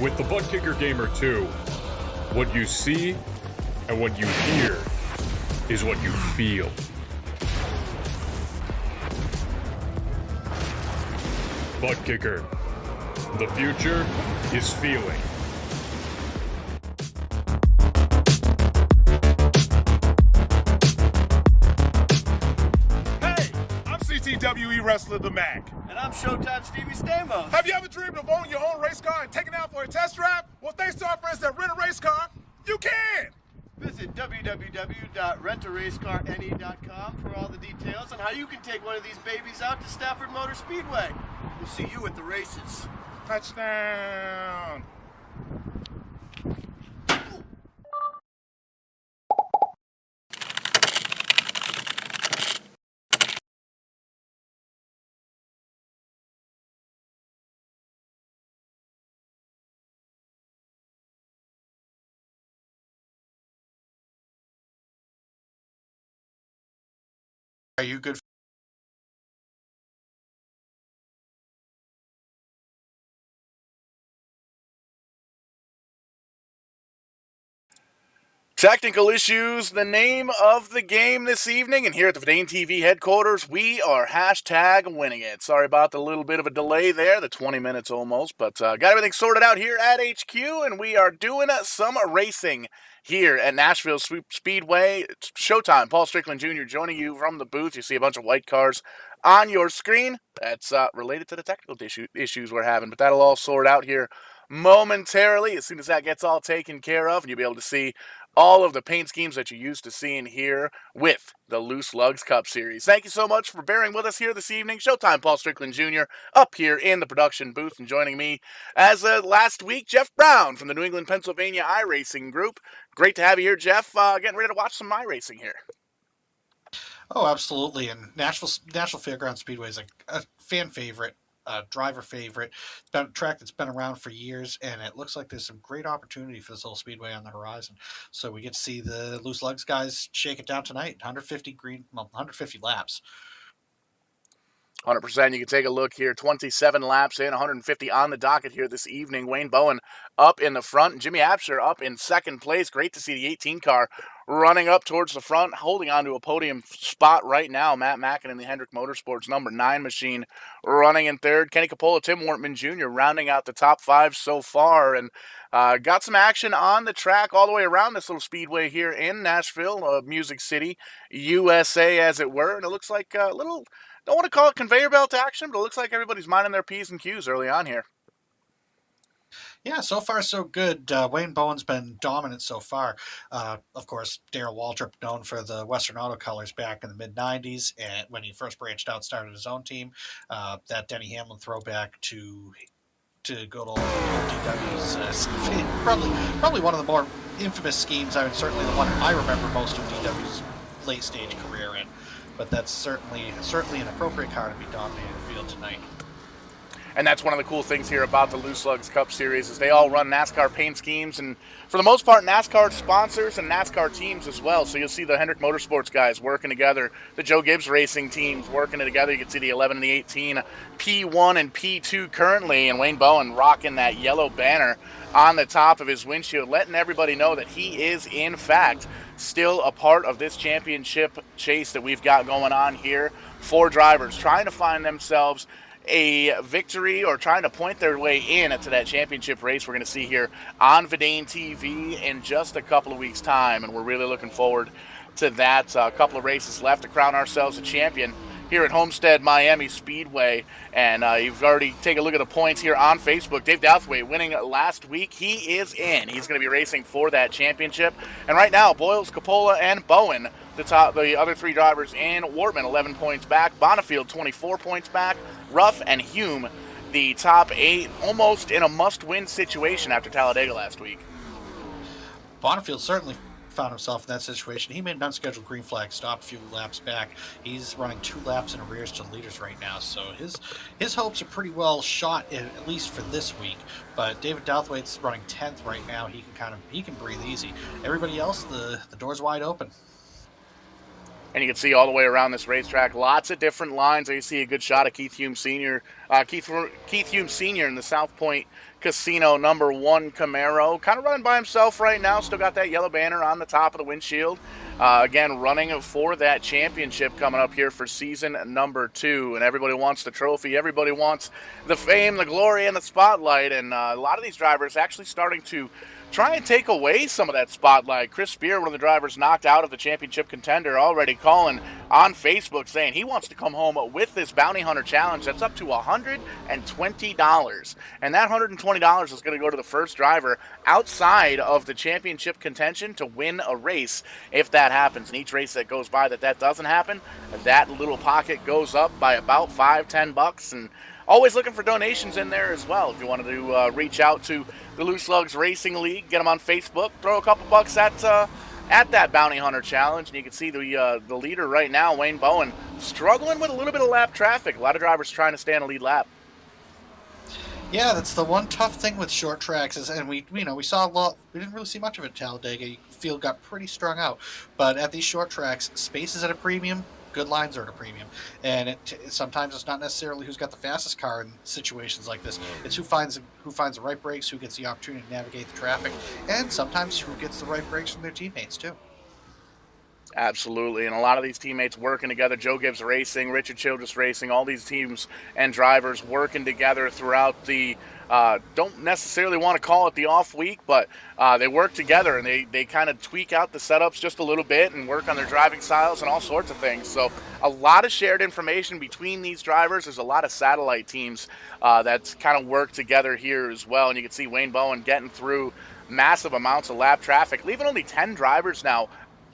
With the Butt Kicker Gamer 2, what you see and what you hear is what you feel. Butt Kicker. The future is feeling. Hey, I'm CTWE Wrestler The Mac. And I'm Showtime Stevie Stamos. Have you ever dreamed of owning your own race car and taking it out for a test drive? Well, thanks to our friends at Rent a Race Car, you can! Visit www.rentaracecarne.com for all the details on how you can take one of these babies out to Stafford Motor Speedway. We'll see you at the races. Touchdown! Are you good? Technical issues, the name of the game this evening, and here at the Verdane TV headquarters, we are #winning it. Sorry about the little bit of a delay there, the 20 minutes almost, but got everything sorted out here at HQ, and we are doing some racing here at Nashville Speedway. It's showtime. Paul Strickland Jr. joining you from the booth. You see a bunch of white cars on your screen. That's related to the technical issues we're having, but that'll all sort out here momentarily as soon as that gets all taken care of, and you'll be able to see all of the paint schemes that you're used to seeing here with the Loose Lugz Cup Series. Thank you so much for bearing with us here this evening. Showtime Paul Strickland Jr. up here in the production booth, and joining me as last week, Jeff Brown from the New England, Pennsylvania iRacing Group. Great to have you here, Jeff. Getting ready to watch some iRacing here. Oh, absolutely. And Nashville Fairground Speedway is a fan favorite. Driver favorite. It's been a track that's been around for years, and it looks like there's some great opportunity for this little speedway on the horizon. So we get to see the Loose Lugz guys shake it down tonight. 150 laps. 100%. You can take a look here. 27 laps in, 150 on the docket here this evening. Wayne Bowen up in the front, and Jimmy Absher up in second place. Great to see the 18 car running up towards the front, holding on to a podium spot right now. Matt Mackin in the Hendrick Motorsports number 9 machine running in third. Kenny Capola, Tim Wortman Jr. rounding out the top 5 so far, and got some action on the track all the way around this little speedway here in Nashville, Music City, USA, as it were. And it looks like a little, don't want to call it conveyor belt action, but it looks like everybody's minding their P's and Q's early on here. Yeah, so far so good. Wayne Bowen's been dominant so far. Of course, Darrell Waltrip, known for the Western Auto Colors back in the mid-'90s, and when he first branched out, started his own team. That Denny Hamlin throwback to good old DW's probably one of the more infamous schemes. I mean, certainly the one I remember most of DW's late-stage career in. But that's certainly an appropriate car to be dominating the field tonight. And that's one of the cool things here about the Lugz Cup Series is they all run NASCAR paint schemes, and for the most part, NASCAR sponsors and NASCAR teams as well. So you'll see the Hendrick Motorsports guys working together, the Joe Gibbs Racing teams working together. You can see the 11 and the 18, P1 and P2 currently, and Wayne Bowen rocking that yellow banner on the top of his windshield, letting everybody know that he is, in fact, still a part of this championship chase that we've got going on here. 4 drivers trying to find themselves a victory or trying to point their way in to that championship race we're going to see here on Verdane TV in just a couple of weeks' time, and we're really looking forward to that. A couple of races left to crown ourselves a champion here at Homestead Miami Speedway, and you've already taken a look at the points here on Facebook. Dave Douthwaite winning last week. He is in. He's going to be racing for that championship, and right now Boyles, Capola, and Bowen, the other 3 drivers, and Wortman 11 points back, Bonifield 24 points back, Ruff and Hume the top 8, almost in a must-win situation after Talladega last week. Bonifield certainly found himself in that situation. He made an unscheduled green flag stop a few laps back. He's running 2 laps in arrears to the leaders right now, so his hopes are pretty well shot, at least for this week. But David Douthwaite's running 10th right now. He can breathe easy. Everybody else, the door's wide open. And you can see all the way around this racetrack, lots of different lines. There you see a good shot of Keith Hume Sr. Keith Hume Sr. in the South Point Casino number 1 Camaro. Kind of running by himself right now. Still got that yellow banner on the top of the windshield. Again, running for that championship coming up here for season number 2. And everybody wants the trophy. Everybody wants the fame, the glory, and the spotlight. And a lot of these drivers actually starting to try and take away some of that spotlight. Chris Spear, one of the drivers knocked out of the championship contender, already calling on Facebook saying he wants to come home with this Bounty Hunter Challenge. That's up to $120. And that $120 is going to go to the first driver outside of the championship contention to win a race if that happens. And each race that goes by that doesn't happen, that little pocket goes up by about $5-10. And always looking for donations in there as well. If you wanted to reach out to the Lugz Racing League, get them on Facebook, throw a couple bucks at that Bounty Hunter Challenge, and you can see the leader right now, Wayne Bowen, struggling with a little bit of lap traffic. A lot of drivers trying to stay on a lead lap. Yeah, that's the one tough thing with short tracks and we saw a lot. We didn't really see much of it at Talladega. The field got pretty strung out, but at these short tracks, space is at a premium. Good lines are at a premium, and sometimes it's not necessarily who's got the fastest car in situations like this. It's who finds the right brakes, who gets the opportunity to navigate the traffic, and sometimes who gets the right brakes from their teammates too. Absolutely, and a lot of these teammates working together. Joe Gibbs Racing, Richard Childress Racing, all these teams and drivers working together throughout the don't necessarily want to call it the off week, but they work together and they kind of tweak out the setups just a little bit and work on their driving styles and all sorts of things. So a lot of shared information between these drivers. There's a lot of satellite teams that kind of work together here as well. And you can see Wayne Bowen getting through massive amounts of lap traffic, leaving only 10 drivers now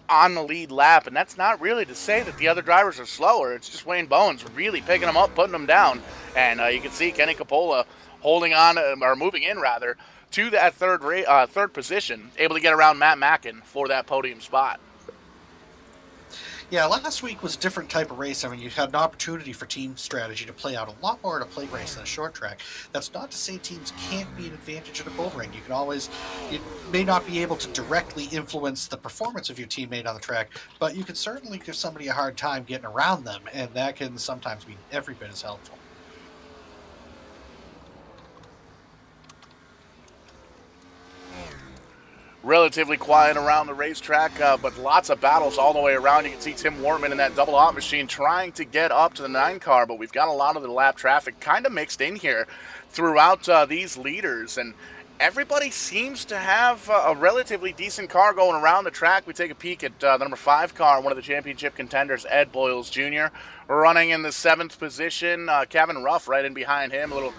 on the lead lap, and that's not really to say that the other drivers are slower. It's just Wayne Bowen's really picking them up, putting them down, and you can see Kenny Capola holding on, or moving in rather, to that third position, able to get around Matt Mackin for that podium spot. Yeah, last week was a different type of race. I mean, you had an opportunity for team strategy to play out a lot more at a plate race than a short track. That's not to say teams can't be an advantage at a bull ring. You may not be able to directly influence the performance of your teammate on the track, but you can certainly give somebody a hard time getting around them, and that can sometimes be every bit as helpful. Relatively quiet around the racetrack, but lots of battles all the way around. You can see Tim Wortman in that double hot machine trying to get up to the 9 car, but we've got a lot of the lap traffic kind of mixed in here throughout these leaders, and everybody seems to have a relatively decent car going around the track. We take a peek at the number 5 car, one of the championship contenders, Ed Boyles Jr., running in the 7th position. Kevin Ruff right in behind him, a little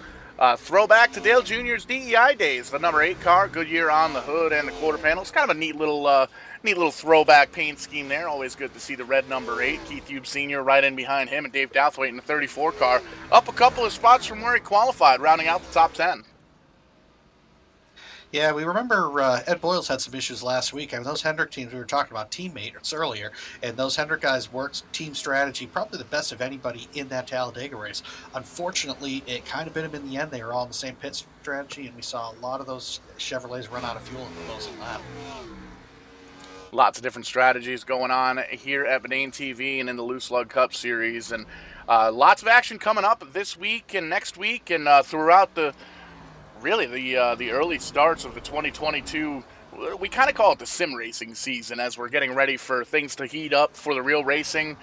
throwback to Dale Jr.'s DEI days. The number 8 car, Goodyear on the hood and the quarter panel. It's kind of a neat little throwback paint scheme there. Always good to see the red number 8. Keith Hube Sr. right in behind him, and Dave Douthwaite in the 34 car. Up a couple of spots from where he qualified, rounding out the top 10. Yeah, we remember Ed Boyles had some issues last week. I mean, those Hendrick teams, we were talking about teammates earlier, and those Hendrick guys worked team strategy probably the best of anybody in that Talladega race. Unfortunately, it kind of bit them in the end. They were all in the same pit strategy, and we saw a lot of those Chevrolets run out of fuel in the closing lap. Lots of different strategies going on here at Bedane TV and in the Loose Lug Cup Series, and lots of action coming up this week and next week, and throughout the early starts of the 2022, we kind of call it the sim racing season, as we're getting ready for things to heat up for the real racing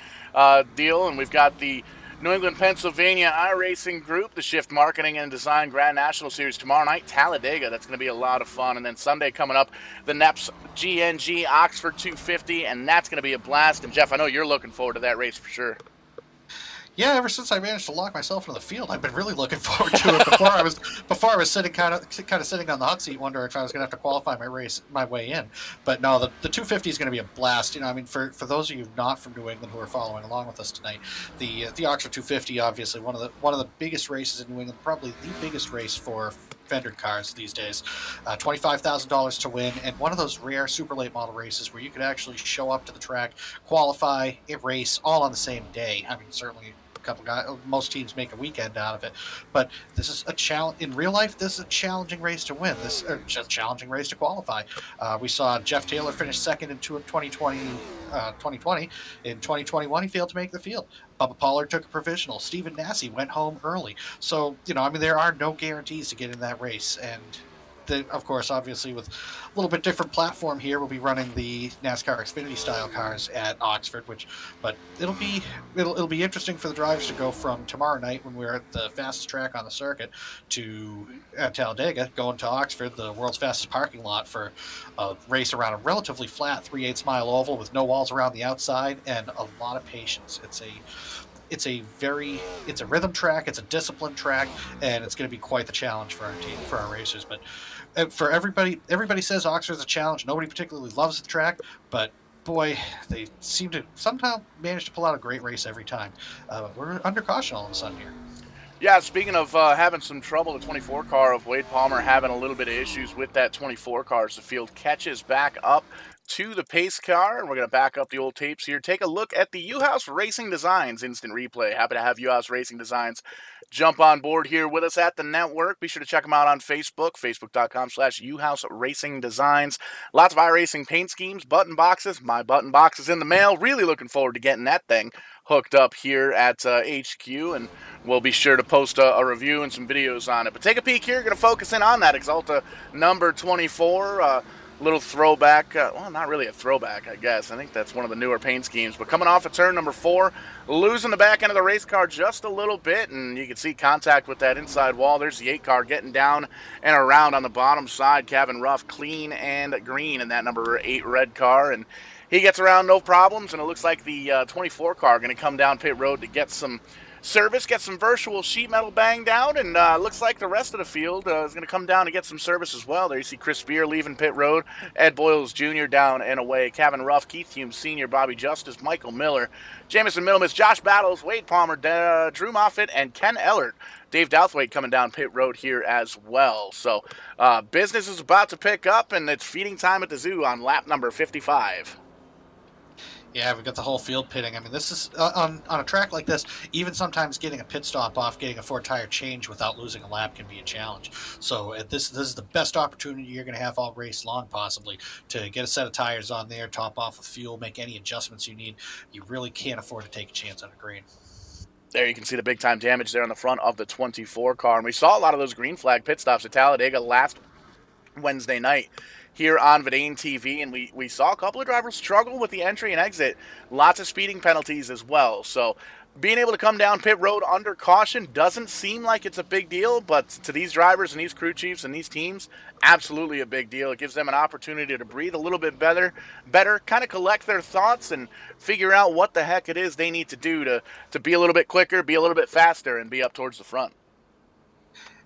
deal. And we've got the New England, Pennsylvania iRacing Group, the Shift Marketing and Design Grand National Series tomorrow night, Talladega. That's going to be a lot of fun. And then Sunday coming up, the NEPS GNG Oxford 250, and that's going to be a blast. And Jeff, I know you're looking forward to that race for sure. Yeah, ever since I managed to lock myself into the field, I've been really looking forward to it. Before I was sitting kind of sitting on the hot seat, wondering if I was going to have to qualify my way in. But no, the 250 is going to be a blast. You know, I mean, for those of you not from New England who are following along with us tonight, the Oxford 250, obviously one of the biggest races in New England, probably the biggest race for Fender cars these days. $25,000 to win, and one of those rare super late model races where you could actually show up to the track, qualify, race all on the same day. I mean, certainly most teams make a weekend out of it, but this is a challenge in real life. This is a challenging race to win. This is just a challenging race to qualify. We saw Jeff Taylor finish second in 2020. In 2021, he failed to make the field. Bubba Pollard took a provisional. Stephen Nasse went home early. So, you know, I mean, there are no guarantees to get in that race. And of course, obviously, with a little bit different platform here, we'll be running the NASCAR Xfinity style cars at Oxford, but it'll be interesting for the drivers to go from tomorrow night, when we're at the fastest track on the circuit, to Talladega, going to Oxford, the world's fastest parking lot, for a race around a relatively flat 3/8 mile oval with no walls around the outside and a lot of patience. It's a rhythm track, it's a disciplined track, and it's going to be quite the challenge for our team, for our racers. But for everybody says Oxford's a challenge. Nobody particularly loves the track, but boy, they seem to somehow manage to pull out a great race every time. We're under caution all of a sudden here. Yeah, speaking of having some trouble, the 24 car of Wade Palmer having a little bit of issues with that 24 car as the field catches back up to the pace car, and we're going to back up the old tapes here. Take a look at the U-House Racing Designs instant replay. Happy to have U-House Racing Designs jump on board here with us at the network. Be sure to check them out on Facebook, facebook.com/U-House Racing Designs. Lots of iRacing paint schemes, button boxes. My button box is in the mail. Really looking forward to getting that thing hooked up here at HQ, and we'll be sure to post a review and some videos on it. But take a peek here. Going to focus in on that Exalta number 24. Little throwback, well, not really a throwback, I guess. I think that's one of the newer paint schemes. But coming off of turn number 4, losing the back end of the race car just a little bit, and you can see contact with that inside wall. There's the 8 car getting down and around on the bottom side. Kevin Ruff, clean and green in that number 8 red car, and he gets around no problems. And it looks like the 24 car going to come down pit road to get some service, get some virtual sheet metal banged out, and looks like the rest of the field is going to come down to get some service as well. There you see Chris Spear leaving pit road, Ed Boyles Jr. down and away, Kevin Ruff, Keith Hume Sr., Bobby Justice, Michael Miller, Jamison Middlemas, Josh Battles, Wade Palmer, Drew Moffitt, and Ken Ellert. Dave Douthwaite coming down pit road here as well. So business is about to pick up, and it's feeding time at the zoo on lap number 55. Yeah, we've got the whole field pitting. I mean, this is on a track like this. Even sometimes getting a pit stop off, getting a 4-tire change without losing a lap can be a challenge. So this is the best opportunity you're going to have all race long, possibly, to get a set of tires on there, top off with fuel, make any adjustments you need. You really can't afford to take a chance on a green. There you can see the big time damage there on the front of the 24 car, and we saw a lot of those green flag pit stops at Talladega last Wednesday night here on Vidane TV, and we saw a couple of drivers struggle with the entry and exit. Lots of speeding penalties as well. So being able to come down pit road under caution doesn't seem like it's a big deal, but to these drivers and these crew chiefs and these teams, absolutely a big deal. It gives them an opportunity to breathe a little bit better, kind of collect their thoughts and figure out what the heck it is they need to do to be a little bit quicker, be a little bit faster, and be up towards the front.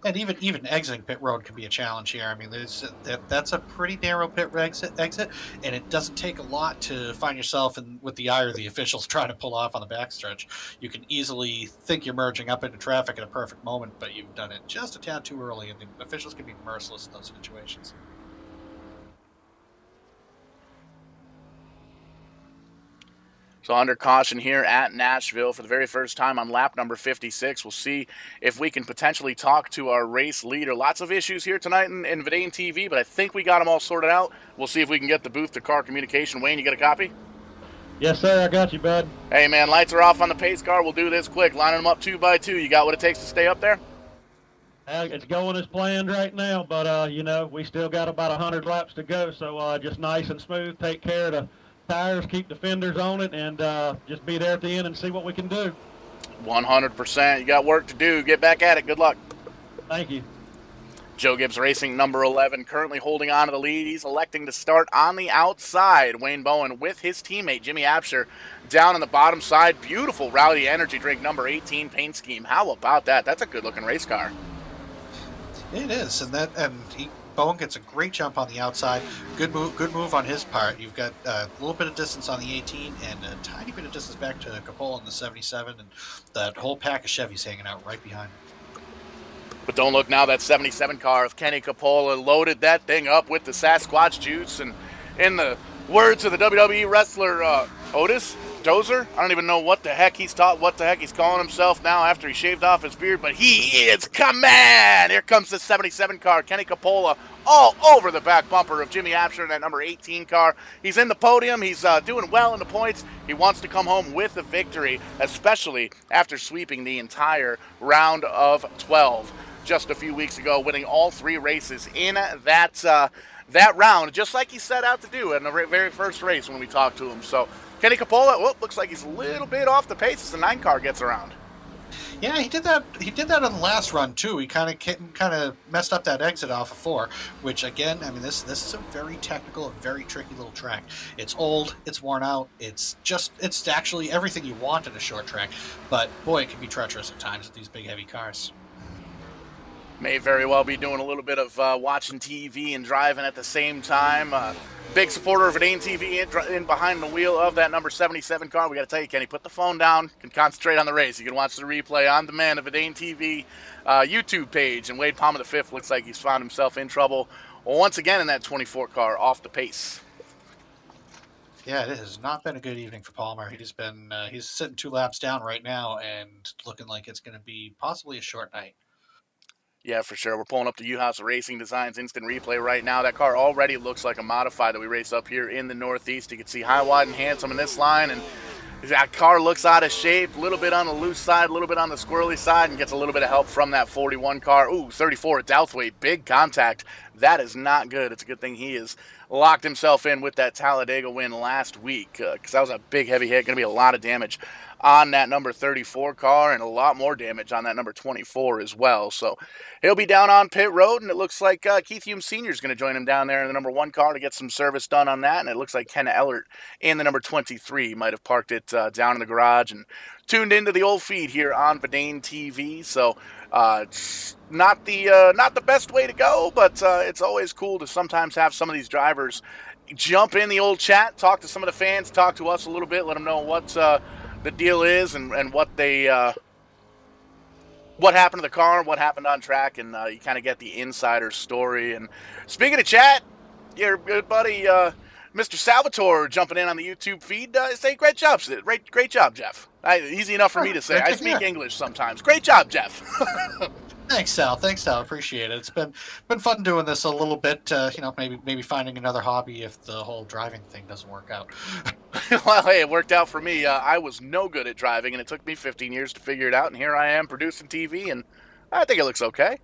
And even exiting pit road can be a challenge here. I mean, that's a pretty narrow pit exit, and it doesn't take a lot to find yourself with the eye of the officials trying to pull off on the backstretch. You can easily think you're merging up into traffic at a perfect moment, but you've done it just a tad too early, and the officials can be merciless in those situations. So under caution here at Nashville for the very first time on lap number 56. We'll see if we can potentially talk to our race leader. Lots of issues here tonight in Vidane TV, but I think we got them all sorted out. We'll see if we can get the booth-to-car communication. Wayne, you got a copy? Yes, sir. I got you, bud. Hey, man, lights are off on the pace car. We'll do this quick. Lining them up 2 by 2. You got what it takes to stay up there? It's going as planned right now, but, we still got about 100 laps to go, so just nice and smooth. Take care of the tires, keep the fenders on it, and just be there at the end and see what we can do. 100%. You got work to do. Get back at it. Good luck. Thank you. Joe Gibbs Racing, number 11, currently holding on to the lead. He's electing to start on the outside. Wayne Bowen with his teammate, Jimmy Absher, down on the bottom side. Beautiful Rowdy Energy Drink, number 18 paint scheme. How about that? That's a good-looking race car. It is, Bowen gets a great jump on the outside. Good move on his part. You've got a little bit of distance on the 18 and a tiny bit of distance back to Coppola in the 77, and that whole pack of Chevys hanging out right behind him. But don't look now, that 77 car of Kenny Coppola loaded that thing up with the Sasquatch juice, and in the words of the WWE wrestler Otis Dozer, I don't even know what the heck he's calling himself now after he shaved off his beard, but he is coming! Here comes the 77 car, Kenny Coppola, all over the back bumper of Jimmy Absher in that number 18 car. He's in the podium, he's doing well in the points. He wants to come home with a victory, especially after sweeping the entire round of 12 just a few weeks ago, winning all 3 races in that round, just like he set out to do in the very first race when we talked to him. So Kenny Coppola, looks like he's a little bit off the pace as the 9 car gets around. Yeah, he did that. He did that on the last run too. He kind of messed up that exit off of 4, which again, I mean, this is a very technical and very tricky little track. It's old, it's worn out. It's actually everything you want in a short track. But boy, it can be treacherous at times with these big heavy cars. May very well be doing a little bit of watching TV and driving at the same time. Big supporter of Vidane TV in behind the wheel of that number 77 car. We got to tell you, Kenny, put the phone down. You can concentrate on the race. You can watch the replay on demand of Vidane TV YouTube page. And Wade Palmer V looks like he's found himself in trouble once again in that 24 car off the pace. Yeah, it has not been a good evening for Palmer. He's sitting 2 laps down right now and looking like it's going to be possibly a short night. Yeah, for sure. We're pulling up the U-House Racing Designs instant replay right now. That car already looks like a modified that we race up here in the Northeast. You can see high, wide, and handsome in this line, and that car looks out of shape, a little bit on the loose side, a little bit on the squirrely side, and gets a little bit of help from that 41 car. Ooh, 34 at Douthwaite, big contact. That is not good. It's a good thing he has locked himself in with that Talladega win last week, because that was a big, heavy hit. Going to be a lot of damage on that number 34 car, and a lot more damage on that number 24 as well. So he'll be down on pit road, and it looks like Keith Hume Sr. is going to join him down there in the number 1 car to get some service done on that, and it looks like Ken Ellert in the number 23 might have parked it down in the garage and tuned into the old feed here on Vidane TV. So it's not the best way to go, but it's always cool to sometimes have some of these drivers jump in the old chat, talk to some of the fans, talk to us a little bit, let them know what the deal is and what happened to the car, what happened on track, and you kind of get the insider story. And speaking of chat, your good buddy Mr. Salvatore jumping in on the YouTube feed. Say great job, great job, Jeff. Easy enough for me to say. I speak English sometimes. Great job, Jeff. Thanks, Sal. Appreciate it. It's been fun doing this a little bit. Maybe finding another hobby if the whole driving thing doesn't work out. Well, hey, it worked out for me. I was no good at driving, and it took me 15 years to figure it out. And here I am producing TV, and I think it looks okay.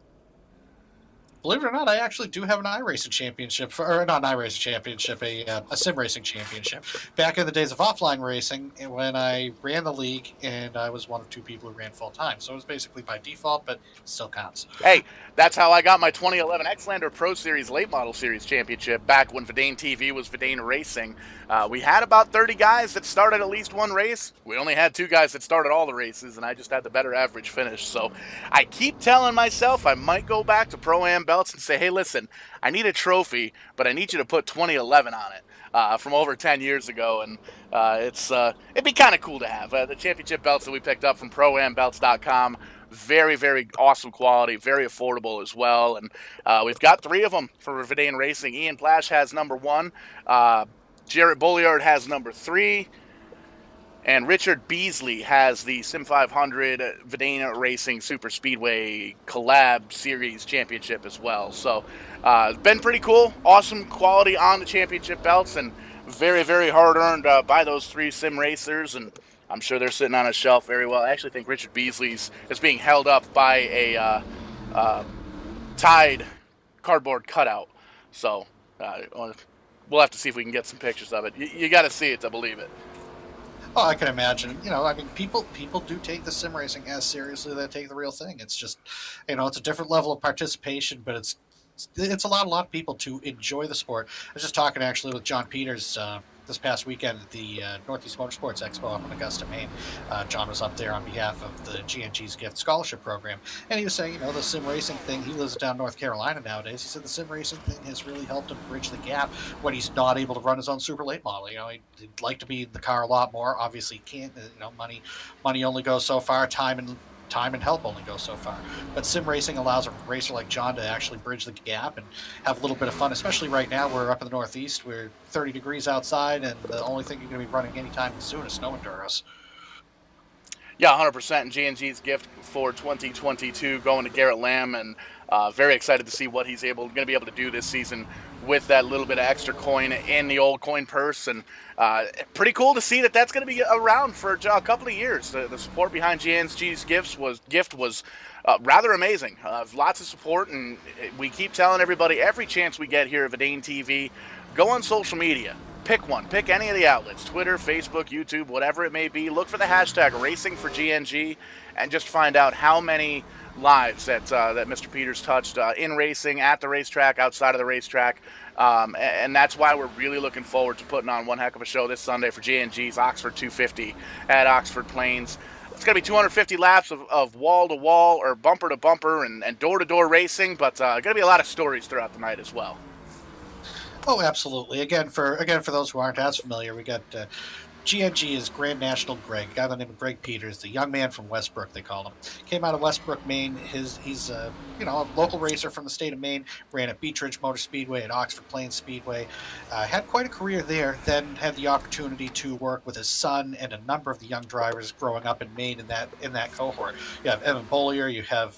Believe it or not, I actually do have an iRacing championship, or not an iRacing championship, a sim racing championship. Back in the days of offline racing, when I ran the league, and I was one of 2 people who ran full time, so it was basically by default, but still counts. Hey, that's how I got my 2011 Xlander Pro Series Late Model Series Championship back when Verdane TV was Verdane Racing. We had about 30 guys that started at least one race. We only had 2 guys that started all the races, and I just had the better average finish. So I keep telling myself I might go back to Pro-Am belts and say, hey, listen, I need a trophy, but I need you to put 2011 on it from over 10 years ago. And it'd be kind of cool to have. The championship belts that we picked up from ProAmBelts.com, very, very awesome quality, very affordable as well. And we've got 3 of them for Verdane Racing. Ian Plash has number 1. Jarrett Bolliard has number 3. And Richard Beasley has the Sim 500 Verdane Racing Super Speedway Collab Series Championship as well. So it's been pretty cool. Awesome quality on the championship belts, and very, very hard earned by those 3 sim racers. And I'm sure they're sitting on a shelf very well. I actually think Richard Beasley's is being held up by a Tide cardboard cutout. So we'll have to see if we can get some pictures of it. You got to see it to believe it. Oh, I can imagine. People do take the sim racing as seriously as they take the real thing. It's just, it's a different level of participation, but it's allowed a lot of people to enjoy the sport. I was just talking actually with John Peters this past weekend at the Northeast Motorsports Expo up in Augusta, Maine. John was up there on behalf of the GNG's Gift Scholarship Program, and he was saying, the sim racing thing, he lives down North Carolina nowadays. He said the sim racing thing has really helped him bridge the gap when he's not able to run his own super late model. He'd like to be in the car a lot more. Obviously, he can't. Money only goes so far. Time and help only go so far. But sim racing allows a racer like John to actually bridge the gap and have a little bit of fun, especially right now. We're up in the Northeast. We're 30 degrees outside, and the only thing you're going to be running anytime soon is snow enduros. Yeah, 100%. And GNG's gift for 2022 going to Garrett Lamb, and very excited to see what he's going to be able to do this season with that little bit of extra coin in the old coin purse. And pretty cool to see that that's going to be around for a couple of years. The support behind GNG's gift was rather amazing. Lots of support, and we keep telling everybody every chance we get here at Verdane TV, go on social media. Pick one. Pick any of the outlets, Twitter, Facebook, YouTube, whatever it may be. Look for the hashtag #RacingForGNG and just find out how many lives that Mr. Peters touched in racing, at the racetrack, outside of the racetrack. And that's why we're really looking forward to putting on one heck of a show this Sunday for GNG's Oxford 250 at Oxford Plains. It's going to be 250 laps of wall-to-wall or bumper-to-bumper and door-to-door racing, but going to be a lot of stories throughout the night as well. Oh, absolutely. Again, for those who aren't as familiar, we got GNG is Grand National Greg, a guy by the name of Greg Peters, the young man from Westbrook, they call him. Came out of Westbrook, Maine. He's a local racer from the state of Maine. Ran at Beech Ridge Motor Speedway, at Oxford Plains Speedway. Had quite a career there. Then had the opportunity to work with his son and a number of the young drivers growing up in Maine in that cohort. You have Evan Bollier, you have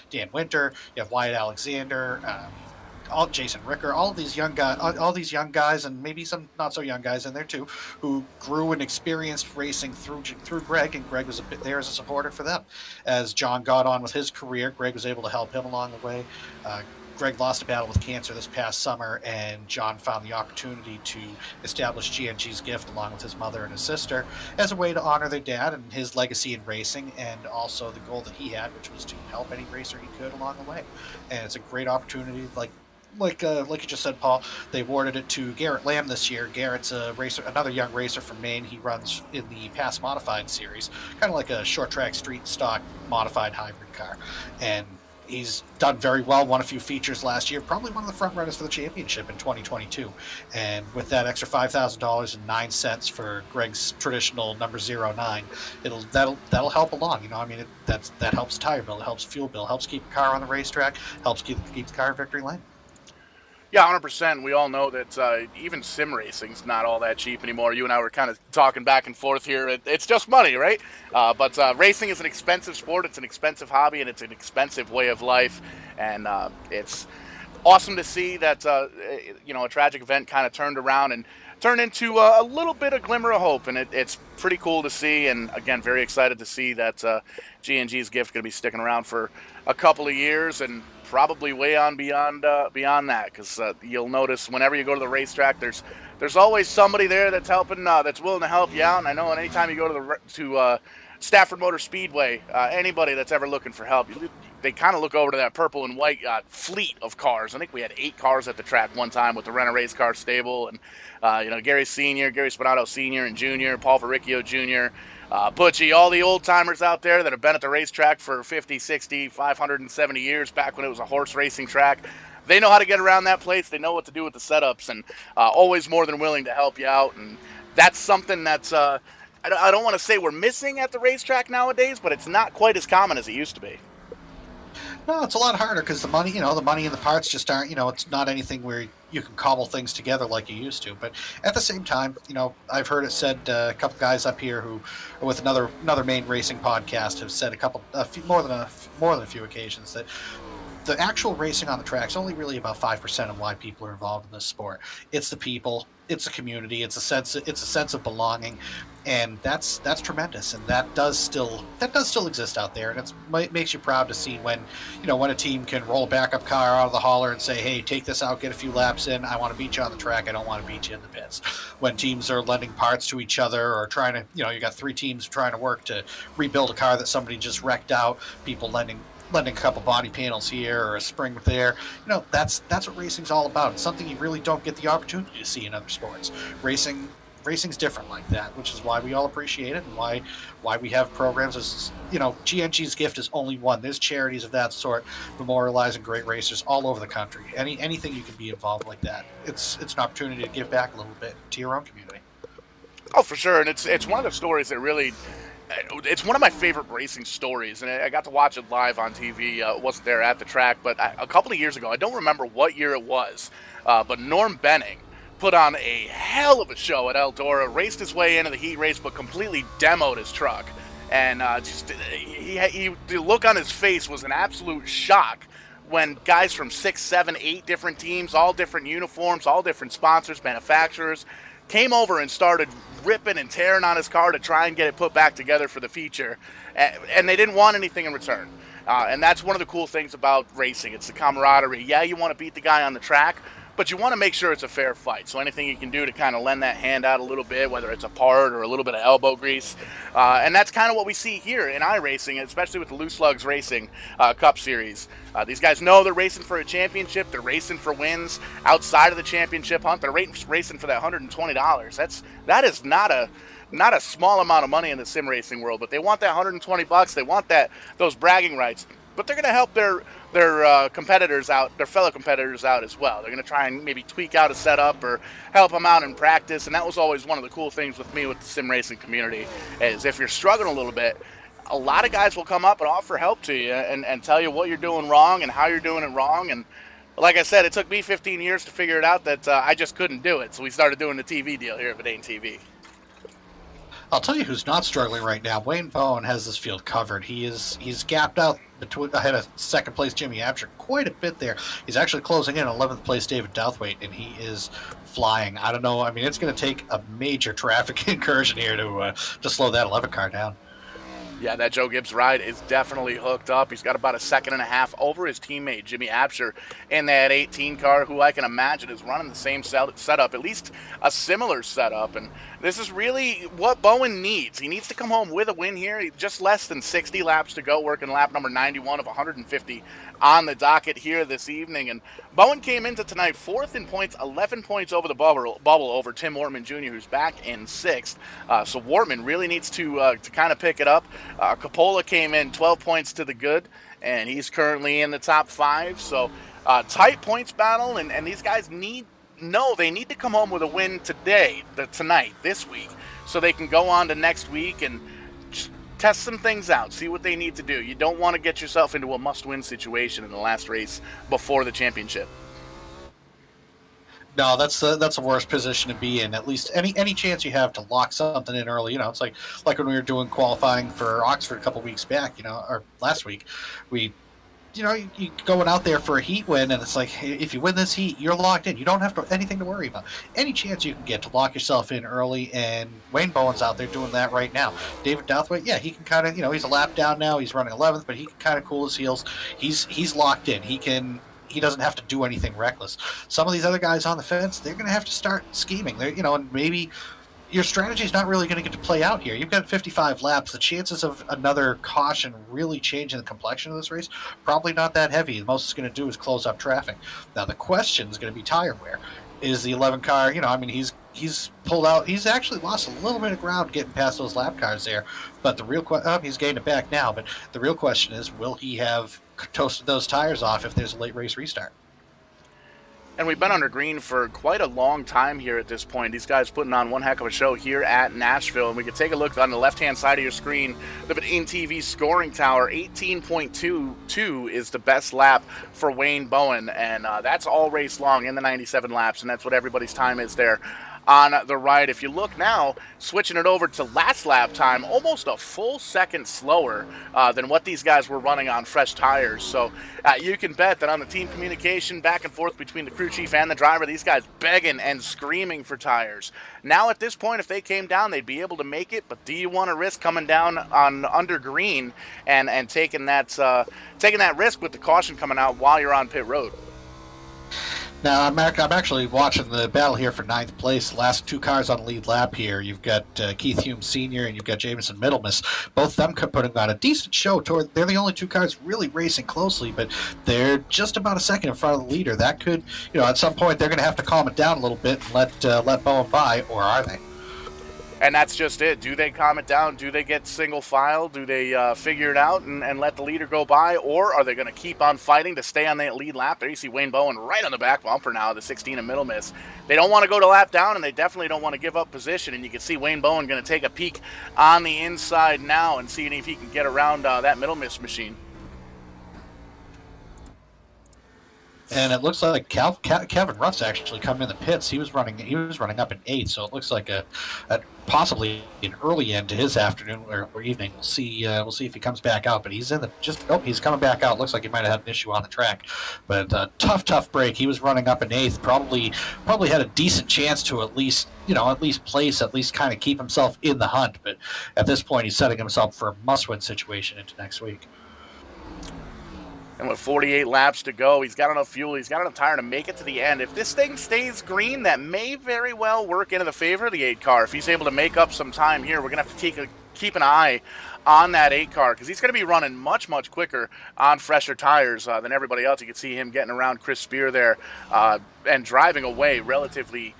Dan Winter, you have Wyatt Alexander. Jason Ricker, all these young guys, and maybe some not so young guys in there too, who grew and experienced racing through Greg, and Greg was a bit there as a supporter for them. As John got on with his career, Greg was able to help him along the way. Greg lost a battle with cancer this past summer, and John found the opportunity to establish GNG's gift along with his mother and his sister as a way to honor their dad and his legacy in racing, and also the goal that he had, which was to help any racer he could along the way. And it's a great opportunity, like you just said, Paul. They awarded it to Garrett Lamb this year. Garrett's a racer, another young racer from Maine. He runs in the Pass Modified series, kind of like a short track street stock modified hybrid car. And he's done very well, won a few features last year, probably one of the front runners for the championship in 2022. And with that extra $5,000.09 for Greg's traditional number 09, that'll help along. That helps tire bill, it helps fuel bill, helps keep the car on the racetrack, helps keep the car in victory lane. Yeah, 100%. We all know that even sim racing's not all that cheap anymore. You and I were kind of talking back and forth here. It's just money, right? But racing is an expensive sport. It's an expensive hobby, and it's an expensive way of life. And it's awesome to see that a tragic event kind of turned around and turned into a little bit of glimmer of hope. And it's pretty cool to see. And again, very excited to see that G&G's gift going to be sticking around for a couple of years and probably way on beyond that, because you'll notice whenever you go to the racetrack, there's always somebody there that's helping, that's willing to help you out. And I know anytime you go to Stafford Motor Speedway, anybody that's ever looking for help, they kind of look over to that purple and white fleet of cars. I think we had 8 cars at the track one time with the Rent a Race Car stable, and Gary Senior, Gary Spinato Senior and Junior, Paul Verricchio Jr., Butchie, all the old timers out there that have been at the racetrack for 50, 60, 570 years, back when it was a horse racing track. They know how to get around that place. They know what to do with the setups, and always more than willing to help you out. And that's something that's I don't want to say we're missing at the racetrack nowadays, but it's not quite as common as it used to be. No, it's a lot harder because the money and the parts just aren't, it's not anything where you can cobble things together like you used to. But at the same time, I've heard it said, a couple guys up here who are with another main racing podcast have said more than a few occasions that the actual racing on the track is only really about 5% of why people are involved in this sport. It's the people, it's the community, it's a sense of belonging, and that's tremendous, and that does still exist out there, and it makes you proud to see when a team can roll a backup car out of the hauler and say, hey, take this out, get a few laps in, I want to beat you on the track, I don't want to beat you in the pits. When teams are lending parts to each other or trying to, you got 3 teams trying to work to rebuild a car that somebody just wrecked out, people lending a couple body panels here or a spring there. That's what racing's all about. It's something you really don't get the opportunity to see in other sports. Racing's different like that, which is why we all appreciate it and why we have programs as GNG's gift is only one. There's charities of that sort memorializing great racers all over the country. Anything you can be involved like that. It's an opportunity to give back a little bit to your own community. Oh, for sure. And it's one of the stories that really, it's one of my favorite racing stories, and I got to watch it live on TV. Wasn't there at the track, but a couple of years ago, I don't remember what year it was, but Norm Benning put on a hell of a show at Eldora, raced his way into the heat race, but completely demoed his truck. And the look on his face was an absolute shock when guys from 6, 7, 8 different teams, all different uniforms, all different sponsors, manufacturers, came over and started ripping and tearing on his car to try and get it put back together for the feature, and they didn't want anything in return. And that's one of the cool things about racing. It's the camaraderie. Yeah, you want to beat the guy on the track, but you want to make sure it's a fair fight. So anything you can do to kind of lend that hand out a little bit, whether it's a part or a little bit of elbow grease. And that's kind of what we see here in iRacing, especially with the Lugz Racing Cup Series. These guys know they're racing for a championship. They're racing for wins outside of the championship hunt. They're racing for that $120. That is not a small amount of money in the sim racing world, but they want that $120. They want those bragging rights. But they're going to help their competitors out, their fellow competitors out as well. They're going to try and maybe tweak out a setup or help them out in practice. And that was always one of the cool things with me with the sim racing community, is if you're struggling a little bit, a lot of guys will come up and offer help to you and tell you what you're doing wrong and how you're doing it wrong. And like I said, it took me 15 years to figure it out that I just couldn't do it. So we started doing the TV deal here at Vidane TV. I'll tell you who's not struggling right now. Wayne Bowen has this field covered. He's gapped out ahead of second place Jimmy Absher quite a bit there. He's actually closing in 11th place David Douthwaite, and he is flying. I don't know. I mean, it's going to take a major traffic incursion here to slow that 11 car down. Yeah, that Joe Gibbs ride is definitely hooked up. He's got about a second and a half over his teammate, Jimmy Absher, in that 18 car, who I can imagine is running the same setup, at least a similar setup. And this is really what Bowen needs. He needs to come home with a win here. Just less than 60 laps to go, working lap number 91 of 150 on the docket here this evening. And Bowen came into tonight 4th in points, 11 points over the bubble over Tim Wortman Jr., who's back in 6th. So Wortman really needs to kind of pick it up. Coppola came in 12 points to the good, and he's currently in the top 5. So tight points battle, and these guys need to come home with a win tonight, this week, so they can go on to next week and test some things out, see what they need to do. You don't want to get yourself into a must-win situation in the last race before the championship. No, that's the worst position to be in. At least any chance you have to lock something in early. It's like when we were doing qualifying for Oxford a couple weeks back, or last week, we, you going out there for a heat win, and it's like, hey, if you win this heat, you're locked in. You don't have anything to worry about. Any chance you can get to lock yourself in early, and Wayne Bowen's out there doing that right now. David Douthwaite, yeah, he can kind of, he's a lap down now. He's running 11th, but he can kind of cool his heels. He's locked in. He doesn't have to do anything reckless. Some of these other guys on the fence, they're going to have to start scheming. They're, and maybe your strategy is not really going to get to play out here. You've got 55 laps. The chances of another caution really changing the complexion of this race, probably not that heavy. The most it's going to do is close up traffic. Now, the question is going to be tire wear. Is the 11 car, he's pulled out. He's actually lost a little bit of ground getting past those lap cars there. But the real he's gained it back now. But the real question is, will he have toasted those tires off if there's a late race restart? And we've been under green for quite a long time here at this point. These guys putting on one heck of a show here at Nashville. And we can take a look on the left-hand side of your screen. The NTV scoring tower, 18.22 is the best lap for Wayne Bowen. And that's all race long in the 97 laps. And that's what everybody's time is there on the right. If you look now, switching it over to last lap time, almost a full second slower than what these guys were running on fresh tires. So you can bet that on the team communication back and forth between the crew chief and the driver, these guys begging and screaming for tires. Now at this point, if they came down, they'd be able to make it, but do you want to risk coming down on under green and taking that risk with the caution coming out while you're on pit road? Now, I'm actually watching the battle here for 9th place. Last two cars on the lead lap here. You've got Keith Hume Sr. and you've got Jameson Middlemiss. Both of them putting on a decent show. They're the only two cars really racing closely, but they're just about a second in front of the leader. That could, at some point they're going to have to calm it down a little bit and let Bowen by, or are they? And that's just it. Do they calm it down? Do they get single file? Do they figure it out and let the leader go by? Or are they going to keep on fighting to stay on that lead lap? There you see Wayne Bowen right on the back bumper now, the 16 and Middlemiss. They don't want to go to lap down, and they definitely don't want to give up position. And you can see Wayne Bowen going to take a peek on the inside now and seeing if he can get around that Middlemiss machine. And it looks like Kevin Ruff's actually come in the pits. He was running up in 8th, so it looks like a possibly an early end to his afternoon or evening. We'll see if he comes back out. But he's he's coming back out. Looks like he might have had an issue on the track. But tough break. He was running up in 8th. Probably had a decent chance to at least place, at least kind of keep himself in the hunt. But at this point, he's setting himself for a must-win situation into next week. And with 48 laps to go, he's got enough fuel, he's got enough tire to make it to the end. If this thing stays green, that may very well work into the favor of the 8 car. If he's able to make up some time here, we're going to have to keep an eye on that 8 car because he's going to be running much quicker on fresher tires than everybody else. You can see him getting around Chris Spear there and driving away relatively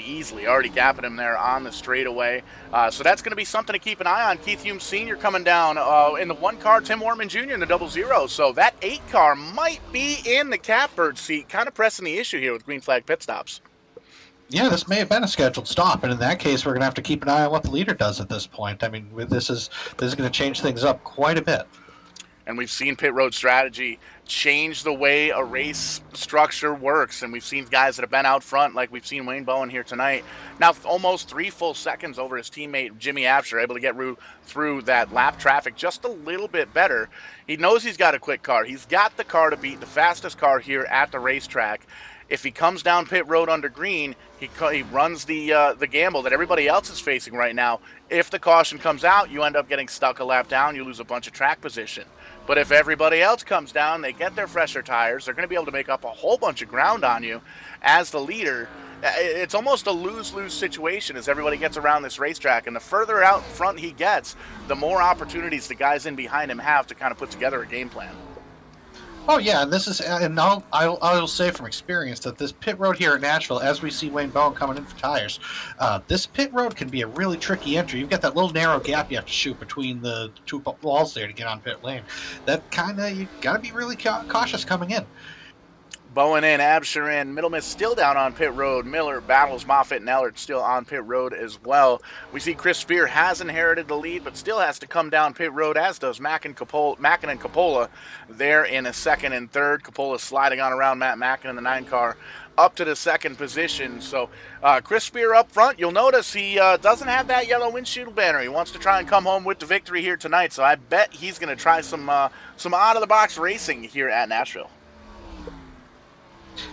easily, already gapping him there on the straightaway. So that's going to be something to keep an eye on. Keith Hume Sr. coming down in the 1 car, Tim Ortman Jr. in the 00. So that 8 car might be in the catbird seat, kind of pressing the issue here with green flag pit stops. Yeah, this may have been a scheduled stop, and in that case, we're going to have to keep an eye on what the leader does at this point. I mean, this is going to change things up quite a bit. And we've seen pit road strategy change the way a race structure works. And we've seen guys that have been out front, like we've seen Wayne Bowen here tonight. Now almost 3 full seconds over his teammate Jimmy Absher, able to get through that lap traffic just a little bit better. He knows he's got a quick car. He's got the car to beat the fastest car here at the racetrack. If he comes down pit road under green, he runs the gamble that everybody else is facing right now. If the caution comes out, you end up getting stuck a lap down. You lose a bunch of track position. But if everybody else comes down, they get their fresher tires, they're going to be able to make up a whole bunch of ground on you as the leader. It's almost a lose-lose situation as everybody gets around this racetrack. And the further out front he gets, the more opportunities the guys in behind him have to kind of put together a game plan. Oh yeah, and I'll say from experience that this pit road here at Nashville, as we see Wayne Bowen coming in for tires, this pit road can be a really tricky entry. You've got that little narrow gap you have to shoot between the 2 walls there to get on pit lane. That you got to be really cautious coming in. Bowen in, Absher in, Middleman still down on pit road. Miller battles Moffitt and Ellert still on pit road as well. We see Chris Spear has inherited the lead, but still has to come down pit road, as does Mackin and Coppola there in a second and third. Coppola sliding on around Matt Mackin in the 9 car up to the second position. So Chris Spear up front, you'll notice he doesn't have that yellow windshield banner. He wants to try and come home with the victory here tonight, so I bet he's going to try some out-of-the-box racing here at Nashville.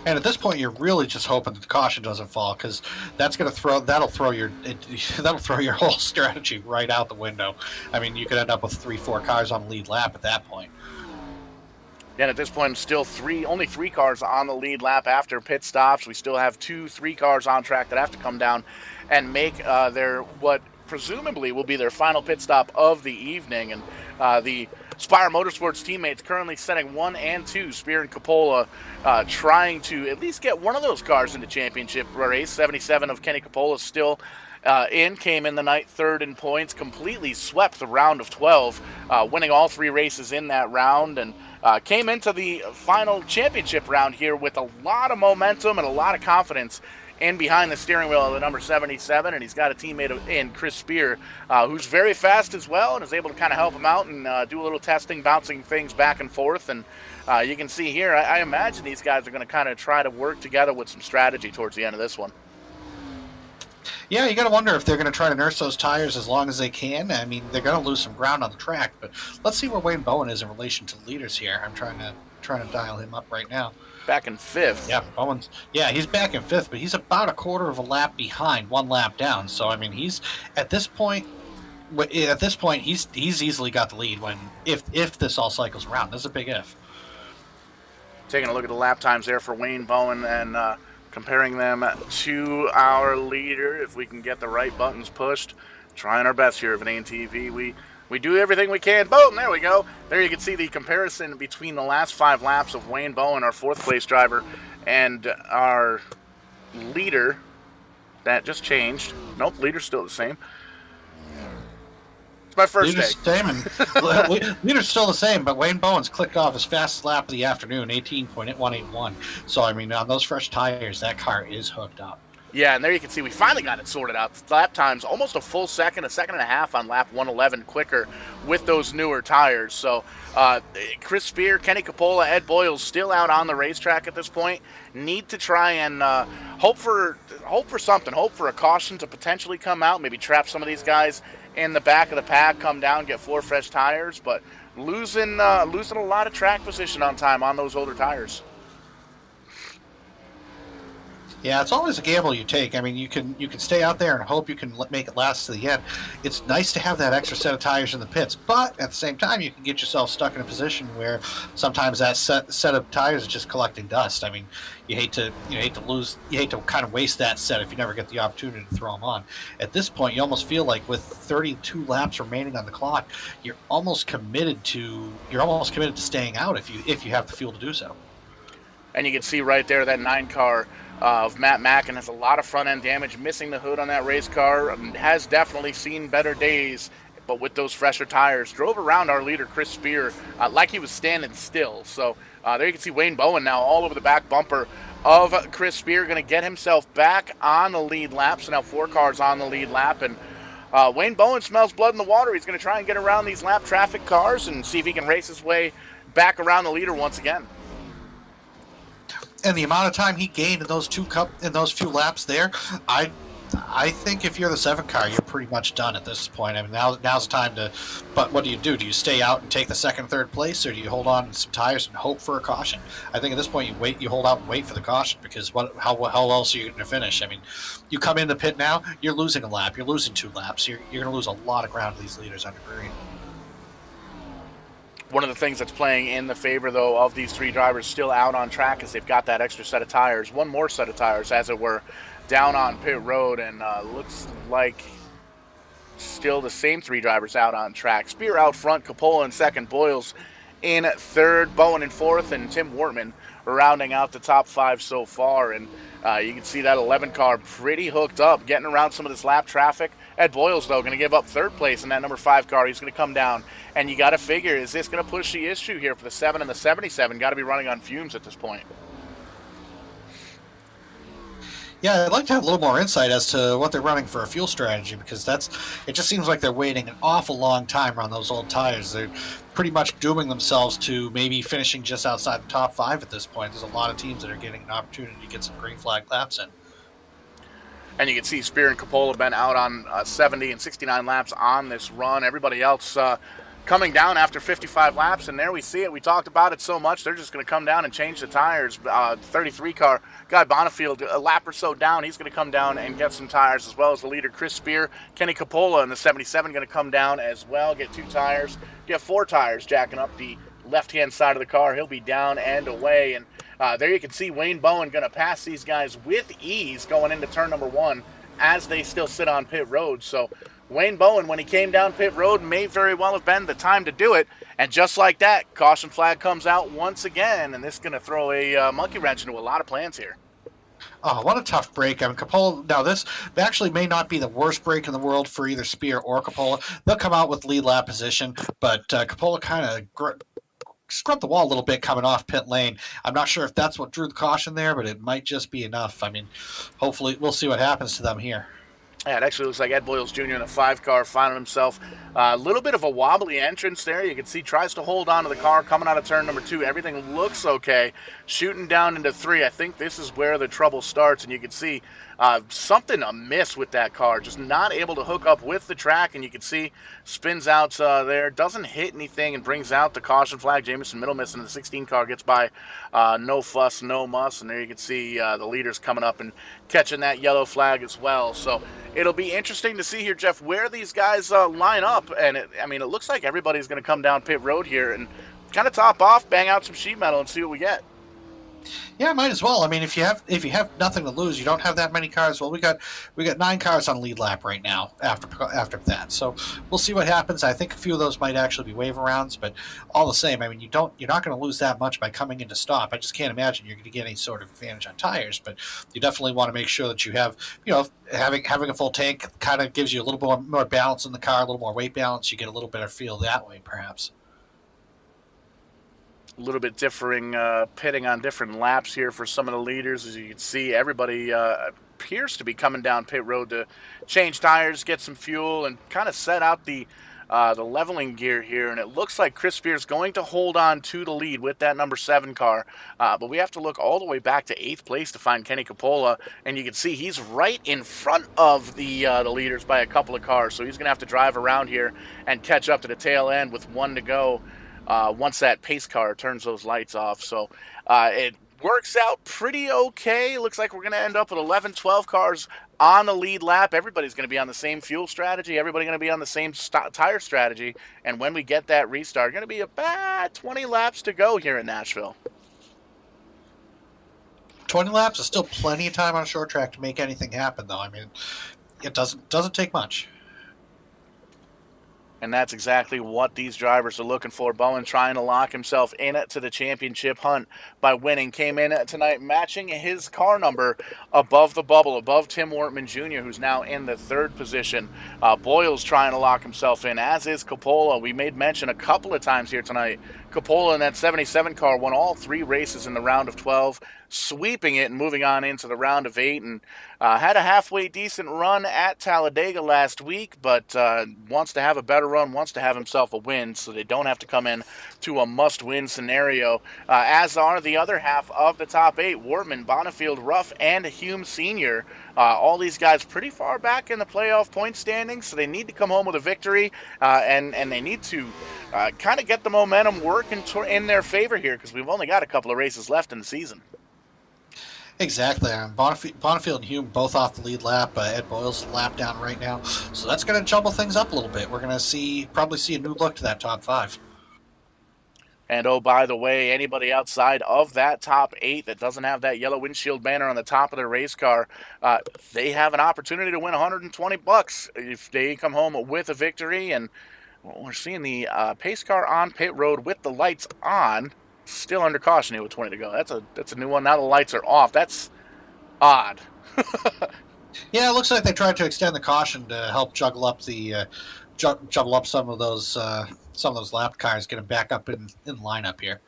And at this point, you're really just hoping that the caution doesn't fall, because that'll throw your whole strategy right out the window. I mean, you could end up with 3-4 cars on the lead lap at that point. And at this point, still only 3 cars on the lead lap after pit stops. We still have 2-3 cars on track that have to come down and make their what presumably will be their final pit stop of the evening. And the Spire Motorsports teammates currently setting 1 and 2. Spear and Coppola trying to at least get one of those cars into championship race. 77 of Kenny Coppola still came in the night 3rd in points, completely swept the round of 12, winning all 3 races in that round, and came into the final championship round here with a lot of momentum and a lot of confidence in behind the steering wheel of the number 77, and he's got a teammate in Chris Spear, who's very fast as well and is able to kind of help him out and do a little testing, bouncing things back and forth. And you can see here, I imagine these guys are going to kind of try to work together with some strategy towards the end of this one. Yeah, you got to wonder if they're going to try to nurse those tires as long as they can. I mean, they're going to lose some ground on the track, but let's see where Wayne Bowen is in relation to the leaders here. I'm trying to dial him up right now. Back in 5th. Yeah, he's back in 5th, but he's about a quarter of a lap behind, 1 lap down. So I mean, he's at this point he's easily got the lead if this all cycles around. This is a big if. Taking a look at the lap times there for Wayne Bowen and comparing them to our leader. If we can get the right buttons pushed, trying our best here at ANTV. We do everything we can. Boom, there we go. There you can see the comparison between the last 5 laps of Wayne Bowen, our 4th place driver, and our leader. That just changed. Nope, leader's still the same. It's my first day. Leader's still the same, but Wayne Bowen's clicked off his fastest lap of the afternoon, 18.181. So, I mean, on those fresh tires, that car is hooked up. Yeah, and there you can see we finally got it sorted out. The lap times almost a full second, a second and a half on lap 111 quicker with those newer tires. So Chris Spear, Kenny Coppola, Ed Boyles still out on the racetrack at this point. Need to try and hope for something. Hope for a caution to potentially come out, maybe trap some of these guys in the back of the pack, come down, get 4 fresh tires, but losing a lot of track position on time on those older tires. Yeah, it's always a gamble you take. I mean, you can stay out there and hope you can make it last to the end. It's nice to have that extra set of tires in the pits, but at the same time, you can get yourself stuck in a position where sometimes that set of tires is just collecting dust. I mean, you hate to kind of waste that set if you never get the opportunity to throw them on. At this point, you almost feel like with 32 laps remaining on the clock, you're almost committed to staying out if you have the fuel to do so. And you can see right there that 9 car of Matt Mackin has a lot of front-end damage, missing the hood on that race car, has definitely seen better days, but with those fresher tires, drove around our leader, Chris Spear, like he was standing still. So there you can see Wayne Bowen now all over the back bumper of Chris Spear, going to get himself back on the lead lap. So now 4 cars on the lead lap, and Wayne Bowen smells blood in the water. He's going to try and get around these lap traffic cars and see if he can race his way back around the leader once again. And the amount of time he gained in those few laps there, I think if you're the 7 car, you're pretty much done at this point. I mean, now's the time to. But what do? Do you stay out and take the 2nd, 3rd place, or do you hold on to some tires and hope for a caution? I think at this point you hold out and wait for the caution, because how else are you going to finish? I mean, you come in the pit now, you're losing a lap, you're losing 2 laps, you're going to lose a lot of ground to these leaders under green. One of the things that's playing in the favor, though, of these 3 drivers still out on track is they've got that extra set of tires, one more set of tires, as it were, down on pit road, and looks like still the same 3 drivers out on track. Spear out front, Coppola in 2nd, Boyles in 3rd, Bowen in 4th, and Tim Wortman rounding out the top 5 so far. And you can see that 11 car pretty hooked up, getting around some of this lap traffic. Ed Boyles, though, going to give up 3rd place in that number 5 car. He's going to come down, and you got to figure, is this going to push the issue here for the 7 and the 77? Got to be running on fumes at this point. Yeah, I'd like to have a little more insight as to what they're running for a fuel strategy because it just seems like they're waiting an awful long time on those old tires. They're pretty much dooming themselves to maybe finishing just outside the top 5 at this point. There's a lot of teams that are getting an opportunity to get some green flag laps in. And you can see Spear and Coppola been out on 70 and 69 laps on this run. Everybody else coming down after 55 laps, and there we see it. We talked about it so much, they're just going to come down and change the tires. 33 car, Guy Bonifield, a lap or so down, he's going to come down and get some tires, as well as the leader, Chris Spear. Kenny Coppola in the 77 going to come down as well, get 2 tires. Get 4 tires jacking up the left-hand side of the car. He'll be down and away, and there you can see Wayne Bowen going to pass these guys with ease going into turn number 1 as they still sit on pit road. So Wayne Bowen, when he came down pit road, may very well have been the time to do it. And just like that, caution flag comes out once again, and this is going to throw a monkey wrench into a lot of plans here. Oh, what a tough break. I mean, Coppola, now this actually may not be the worst break in the world for either Spear or Coppola. They'll come out with lead lap position, but Coppola kind of scrubbed the wall a little bit coming off pit lane. I'm not sure if that's what drew the caution there, but it might just be enough. I mean, hopefully we'll see what happens to them here. Yeah, it actually looks like Ed Boyles Jr. in the 5 car finding himself a little bit of a wobbly entrance there. You can see tries to hold on to the car coming out of turn number 2. Everything looks okay. Shooting down into 3. I think this is where the trouble starts, and you can see something amiss with that car. Just not able to hook up with the track, and you can see spins out there. Doesn't hit anything and brings out the caution flag. Jamison Middlemiss in the 16 car gets by no fuss, no muss, and there you can see the leaders coming up and catching that yellow flag as well. So it'll be interesting to see here, Jeff, where these guys line up. And it looks like everybody's going to come down pit road here and kind of top off, bang out some sheet metal, and see what we get. Yeah, might as well. I mean, if you have nothing to lose, you don't have that many cars. Well, we got 9 cars on lead lap right now after that. So we'll see what happens. I think a few of those might actually be wave arounds, but all the same, I mean, you're not going to lose that much by coming into stop. I just can't imagine you're going to get any sort of advantage on tires, but you definitely want to make sure that you have, having a full tank kind of gives you a little more balance in the car, a little more weight balance. You get a little better feel that way, perhaps. A little bit differing pitting on different laps here for some of the leaders. As you can see, everybody appears to be coming down pit road to change tires, get some fuel, and kind of set out the leveling gear here. And it looks like Chris Spears going to hold on to the lead with that number 7 car. But we have to look all the way back to 8th place to find Kenny Coppola. And you can see he's right in front of the leaders by a couple of cars. So he's going to have to drive around here and catch up to the tail end with 1 to go. Once that pace car turns those lights off. So it works out pretty okay. Looks like we're going to end up with 11, 12 cars on the lead lap. Everybody's going to be on the same fuel strategy. Everybody's going to be on the same tire strategy. And when we get that restart, going to be about 20 laps to go here in Nashville. 20 laps is still plenty of time on a short track to make anything happen, though. I mean, it doesn't take much. And that's exactly what these drivers are looking for. Bowen trying to lock himself in to the championship hunt by winning. Came in tonight matching his car number above the bubble, above Tim Wortman Jr., who's now in the 3rd position. Boyles trying to lock himself in, as is Coppola. We made mention a couple of times here tonight. Coppola in that 77 car won all 3 races in the round of 12, sweeping it and moving on into the round of 8, and had a halfway decent run at Talladega last week, but wants to have a better run, wants to have himself a win, so they don't have to come in to a must-win scenario, as are the other half of the top 8, Wortman, Bonifield, Ruff, and Hume Sr. All these guys pretty far back in the playoff point standings, so they need to come home with a victory, and they need to kind of get the momentum working in their favor here, because we've only got a couple of races left in the season. Exactly. Bonifield and Hume both off the lead lap. Ed Boyles lap down right now. So that's going to jumble things up a little bit. We're going to probably see a new look to that top 5. And oh, by the way, anybody outside of that top 8 that doesn't have that yellow windshield banner on the top of their race car, they have an opportunity to win $120 if they come home with a victory. And we're seeing the pace car on pit road with the lights on. Still under caution here with 20 to go. That's a new one. Now the lights are off. That's odd. Yeah, it looks like they tried to extend the caution to help juggle up some of those lap cars, get them back up in lineup here.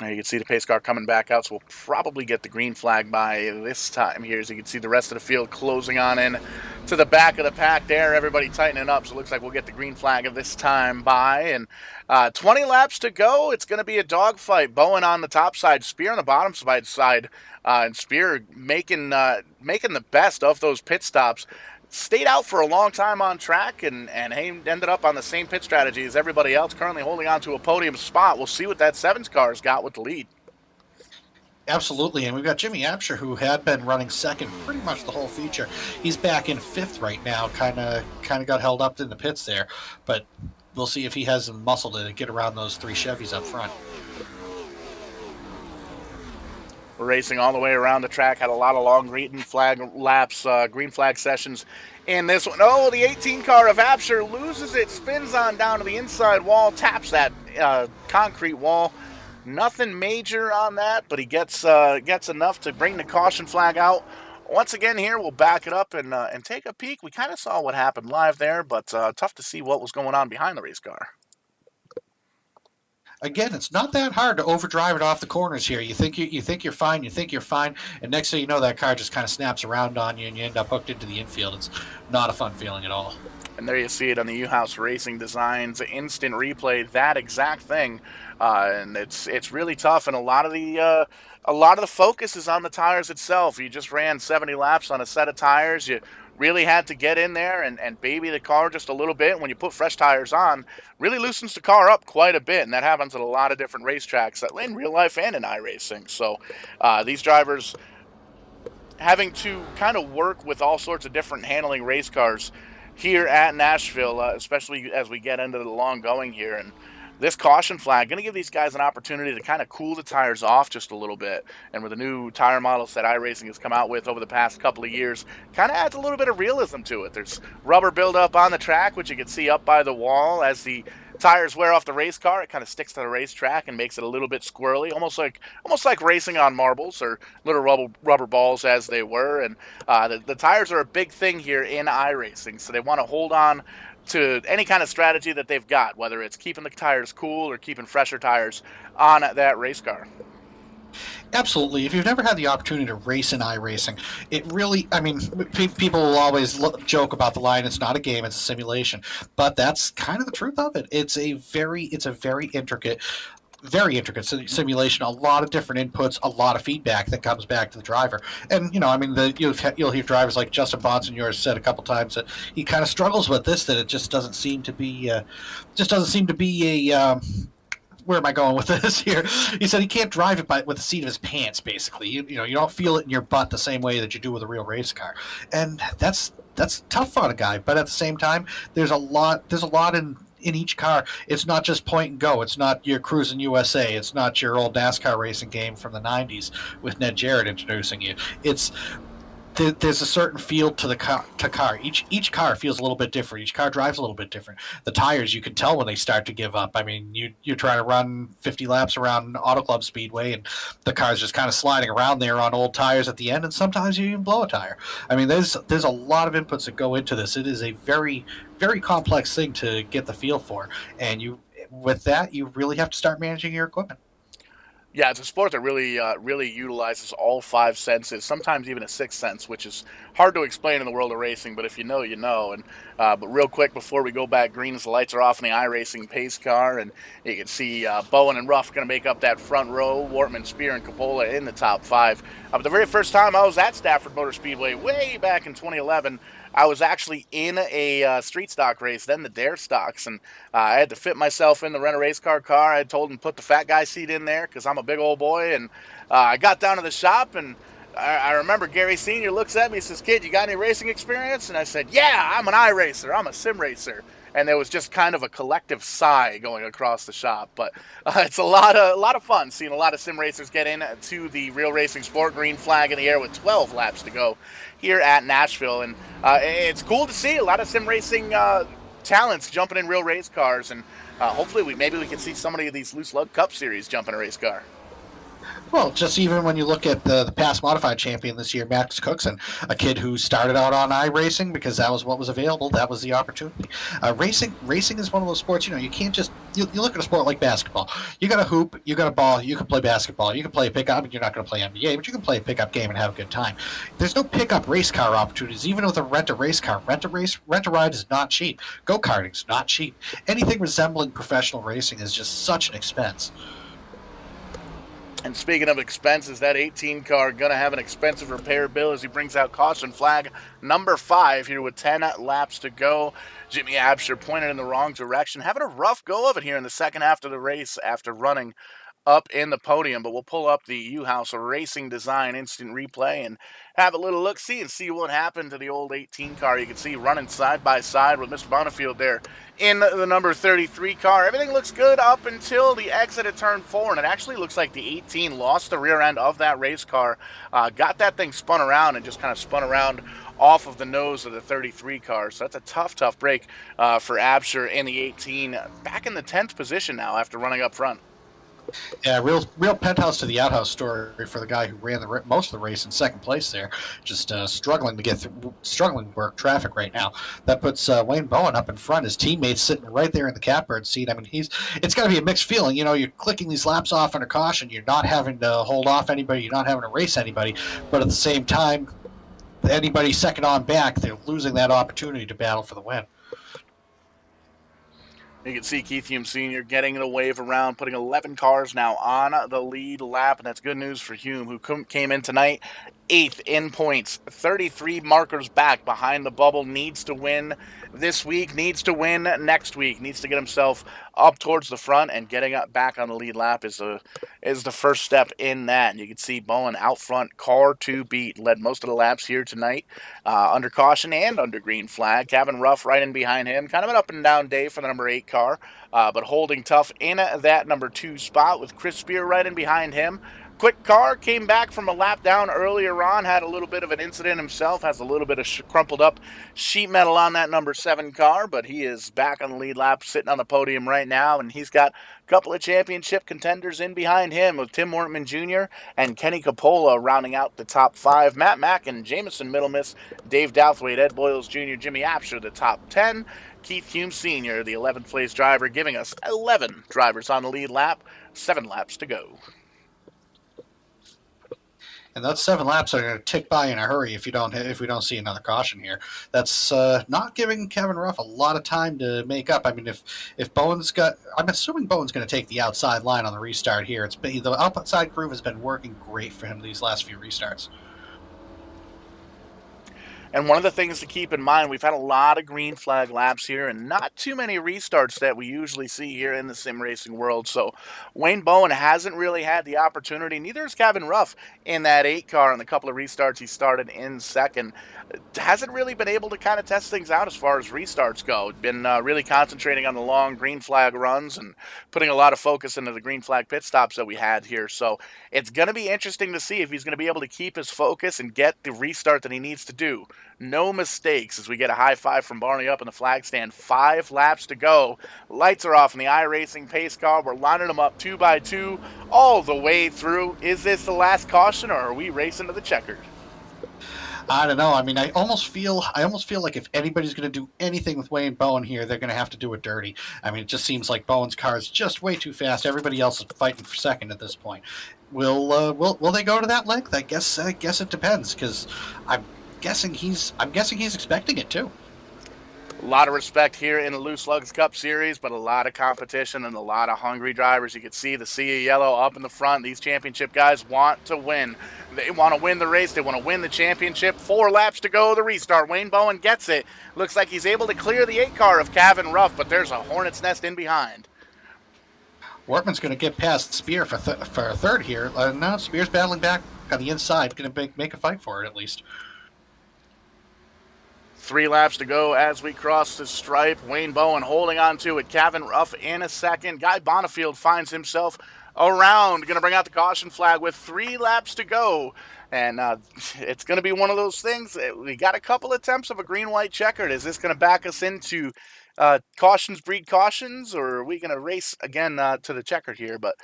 You can see the pace car coming back out, so we'll probably get the green flag by this time here. As you can see the rest of the field closing on in to the back of the pack there. Everybody tightening up, so it looks like we'll get the green flag of this time by. And 20 laps to go. It's going to be a dogfight. Bowen on the top side, Spear on the bottom side, and Spear making the best of those pit stops. Stayed out for a long time on track and ended up on the same pit strategy as everybody else, currently holding on to a podium spot. We'll see what that Sevens car's got with the lead. Absolutely, and we've got Jimmy Absher, who had been running second pretty much the whole feature. He's back in fifth right now, kind of got held up in the pits there, but we'll see if he has the muscle to get around those three Chevys up front. We're racing all the way around the track, had a lot of long green flag laps, green flag sessions in this one. Oh, the 18 car of Absher loses it, spins on down to the inside wall, taps that concrete wall. Nothing major on that, but he gets enough to bring the caution flag out. Once again here, we'll back it up and take a peek. We kind of saw what happened live there, but tough to see what was going on behind the race car. Again, it's not that hard to overdrive it off the corners here. You think you're fine, and next thing you know, that car just kind of snaps around on you, and you end up hooked into the infield. It's not a fun feeling at all. And there you see it on the U-House Racing Designs instant replay, that exact thing, and it's really tough. And a lot of the focus is on the tires itself. You just ran 70 laps on a set of tires. You really had to get in there and baby the car just a little bit. When you put fresh tires on, really loosens the car up quite a bit, and that happens at a lot of different racetracks in real life and in iRacing. So these drivers having to kind of work with all sorts of different handling race cars here at Nashville, especially as we get into the long going here. And this caution flag going to give these guys an opportunity to kind of cool the tires off just a little bit. And with the new tire models that iRacing has come out with over the past couple of years, kind of adds a little bit of realism to it. There's rubber buildup on the track, which you can see up by the wall. As the tires wear off the race car, it kind of sticks to the racetrack and makes it a little bit squirrely, almost like racing on marbles or little rubber balls as they were. And the tires are a big thing here in iRacing, so they want to hold on to any kind of strategy that they've got, whether it's keeping the tires cool or keeping fresher tires on that race car. Absolutely. If you've never had the opportunity to race in iRacing, it really, I mean, people will always joke about the line, it's not a game, it's a simulation. But that's kind of the truth of it. It's a very intricate simulation, a lot of different inputs, a lot of feedback that comes back to the driver. And, you know, I mean, you'll hear drivers like Justin Bonsignor said a couple times that he kind of struggles with this, that it just doesn't seem to be a where am I going with this here? He said he can't drive it with the seat of his pants, basically. You know, you don't feel it in your butt the same way that you do with a real race car. And that's tough on a guy, but at the same time, there's a lot in each car. It's not just point and go. It's not your Cruising USA. It's not your old NASCAR racing game from the 90s with Ned Jarrett introducing you. There's a certain feel to the car. Each car feels a little bit different. Each car drives a little bit different. The tires, you can tell when they start to give up. I mean, you're trying to run 50 laps around Auto Club Speedway, and the car's just kind of sliding around there on old tires at the end, and sometimes you even blow a tire. I mean, there's a lot of inputs that go into this. It is a very, very complex thing to get the feel for, and with that, you really have to start managing your equipment. Yeah, it's a sport that really utilizes all five senses, sometimes even a sixth sense, which is hard to explain in the world of racing, but if you know, you know. And but real quick, before we go back green, as the lights are off in the iRacing pace car, and you can see Bowen and Ruff going to make up that front row, Wortman, Spear, and Coppola in the top five. But the very first time I was at Stafford Motor Speedway, way back in 2011, I was actually in a street stock race, then the Dare Stocks, and I had to fit myself in the rent-a-race car. I had told him to put the fat guy seat in there because I'm a big old boy, and I got down to the shop, and I remember Gary Sr. looks at me and says, "Kid, you got any racing experience?" And I said, "Yeah, I'm an iRacer. I'm a sim racer." And there was just kind of a collective sigh going across the shop. But it's a lot of fun seeing a lot of sim racers get into the real racing sport. Green flag in the air with 12 laps to go here at Nashville. And it's cool to see a lot of sim racing talents jumping in real race cars. And hopefully maybe we can see somebody of these Loose Lug Cup series jump in a race car. Well, just even when you look at the past modified champion this year, Max Cookson, a kid who started out on iRacing because that was what was available, that was the opportunity. Racing is one of those sports, you know, you can't just you look at a sport like basketball. You got a hoop, you got a ball, you can play basketball, you can play a pickup. I mean, you're not going to play NBA, but you can play a pickup game and have a good time. There's no pickup race car opportunities, even with a rent-a-race car. Rent-a-ride is not cheap. Go-karting is not cheap. Anything resembling professional racing is just such an expense. And speaking of expenses, that 18 car going to have an expensive repair bill as he brings out caution flag number 5 here with 10 laps to go. Jimmy Absher pointed in the wrong direction, having a rough go of it here in the second half of the race after running up in the podium. But we'll pull up the U-House Racing Design instant replay and have a little look-see and see what happened to the old 18 car. You can see running side by side with Mr. Bonifield there in the number 33 car. Everything looks good up until the exit at turn 4, and it actually looks like the 18 lost the rear end of that race car, got that thing spun around and just kind of spun around off of the nose of the 33 car. So that's a tough break for Absher in the 18, back in the 10th position now after running up front. Yeah, real penthouse to the outhouse story for the guy who ran most of the race in second place there. Just struggling to work traffic right now. That puts Wayne Bowen up in front. His teammates sitting right there in the catbird seat. I mean, it's got to be a mixed feeling. You know, you're clicking these laps off under caution. You're not having to hold off anybody. You're not having to race anybody. But at the same time, anybody second on back, they're losing that opportunity to battle for the win. You can see Keith Hume Sr. getting the wave around, putting 11 cars now on the lead lap, and that's good news for Hume, who came in tonight 8th in points, 33 markers back behind the bubble, needs to win this week, needs to win next week, needs to get himself up towards the front, and getting up back on the lead lap is the first step in that. And you can see Bowen out front, car to beat, led most of the laps here tonight, under caution and under green flag. Kevin Ruff right in behind him, kind of an up and down day for the number 8 car, but holding tough in that number 2 spot with Chris Spear right in behind him. Quick car came back from a lap down earlier on, had a little bit of an incident himself, has a little bit of crumpled up sheet metal on that number 7 car, but he is back on the lead lap, sitting on the podium right now, and he's got a couple of championship contenders in behind him with Tim Mortman Jr. and Kenny Coppola rounding out the top 5. Matt Mack and Jamison Middlemiss, Dave Douthwaite, Ed Boyles Jr., Jimmy Absher, the top 10. Keith Hume Sr., the 11th place driver, giving us 11 drivers on the lead lap, 7 laps to go. And those 7 laps are going to tick by in a hurry if we don't see another caution here. That's not giving Kevin Ruff a lot of time to make up. I mean, if Bowen's I'm assuming Bowen's going to take the outside line on the restart here. The outside groove has been working great for him these last few restarts. And one of the things to keep in mind, we've had a lot of green flag laps here and not too many restarts that we usually see here in the sim racing world. So Wayne Bowen hasn't really had the opportunity, neither has Kevin Ruff in that 8 car and the couple of restarts he started in second. Hasn't really been able to kind of test things out as far as restarts go. Been really concentrating on the long green flag runs and putting a lot of focus into the green flag pit stops that we had here. So it's going to be interesting to see if he's going to be able to keep his focus and get the restart that he needs to do. No mistakes as we get a high five from Barney up in the flag stand. 5 laps to go. Lights are off in the iRacing pace car. We're lining them up 2 by 2 all the way through. Is this the last caution, or are we racing to the checkered? I don't know. I mean, I almost feel like if anybody's going to do anything with Wayne Bowen here, they're going to have to do it dirty. I mean, it just seems like Bowen's car is just way too fast. Everybody else is fighting for second at this point. Will they go to that length? I guess it depends, because I'm guessing he's expecting it too. A lot of respect here in the Loose Lugz Cup Series, but a lot of competition and a lot of hungry drivers. You can see the sea of yellow up in the front. These championship guys want to win. They want to win the race. They want to win the championship. 4 laps to go, the restart. Wayne Bowen gets it. Looks like he's able to clear the 8 car of Kevin Ruff, but there's a hornet's nest in behind. Workman's going to get past Spear for a third here. No, Spear's battling back on the inside. Going to make a fight for it at least. 3 laps to go as we cross the stripe. Wayne Bowen holding on to it. Kevin Ruff in a second. Guy Bonifield finds himself around. Going to bring out the caution flag with 3 laps to go. And it's going to be one of those things. We got a couple attempts of a green-white checkered. Is this going to back us into cautions breed cautions, or are we going to race again to the checkered here? But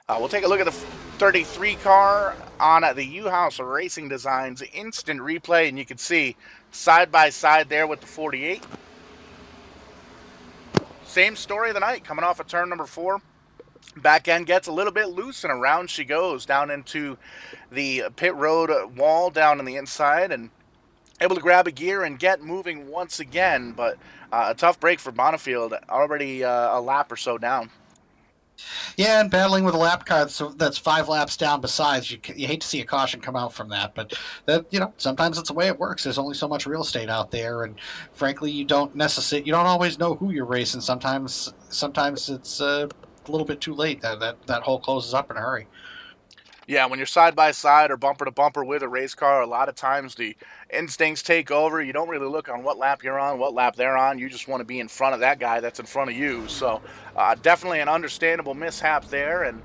we'll take a look at the 33 car on the U-House Racing Designs instant replay, and you can see side by side there with the 48. same story of the night, coming off of turn number 4. Back end gets a little bit loose, and around she goes down into the pit road wall down on the inside, and able to grab a gear and get moving once again. But a tough break for Bonneville, already a lap or so down. Yeah, and battling with a lap car that's 5 laps down besides, you hate to see a caution come out from that, but that, sometimes it's the way it works. There's only so much real estate out there, and frankly, you don't always know who you're racing. Sometimes it's a little bit too late. That hole closes up in a hurry. Yeah, when you're side by side or bumper to bumper with a race car, a lot of times the instincts take over. You don't really look on what lap you're on, what lap they're on. You just want to be in front of that guy that's in front of you. So definitely an understandable mishap there. And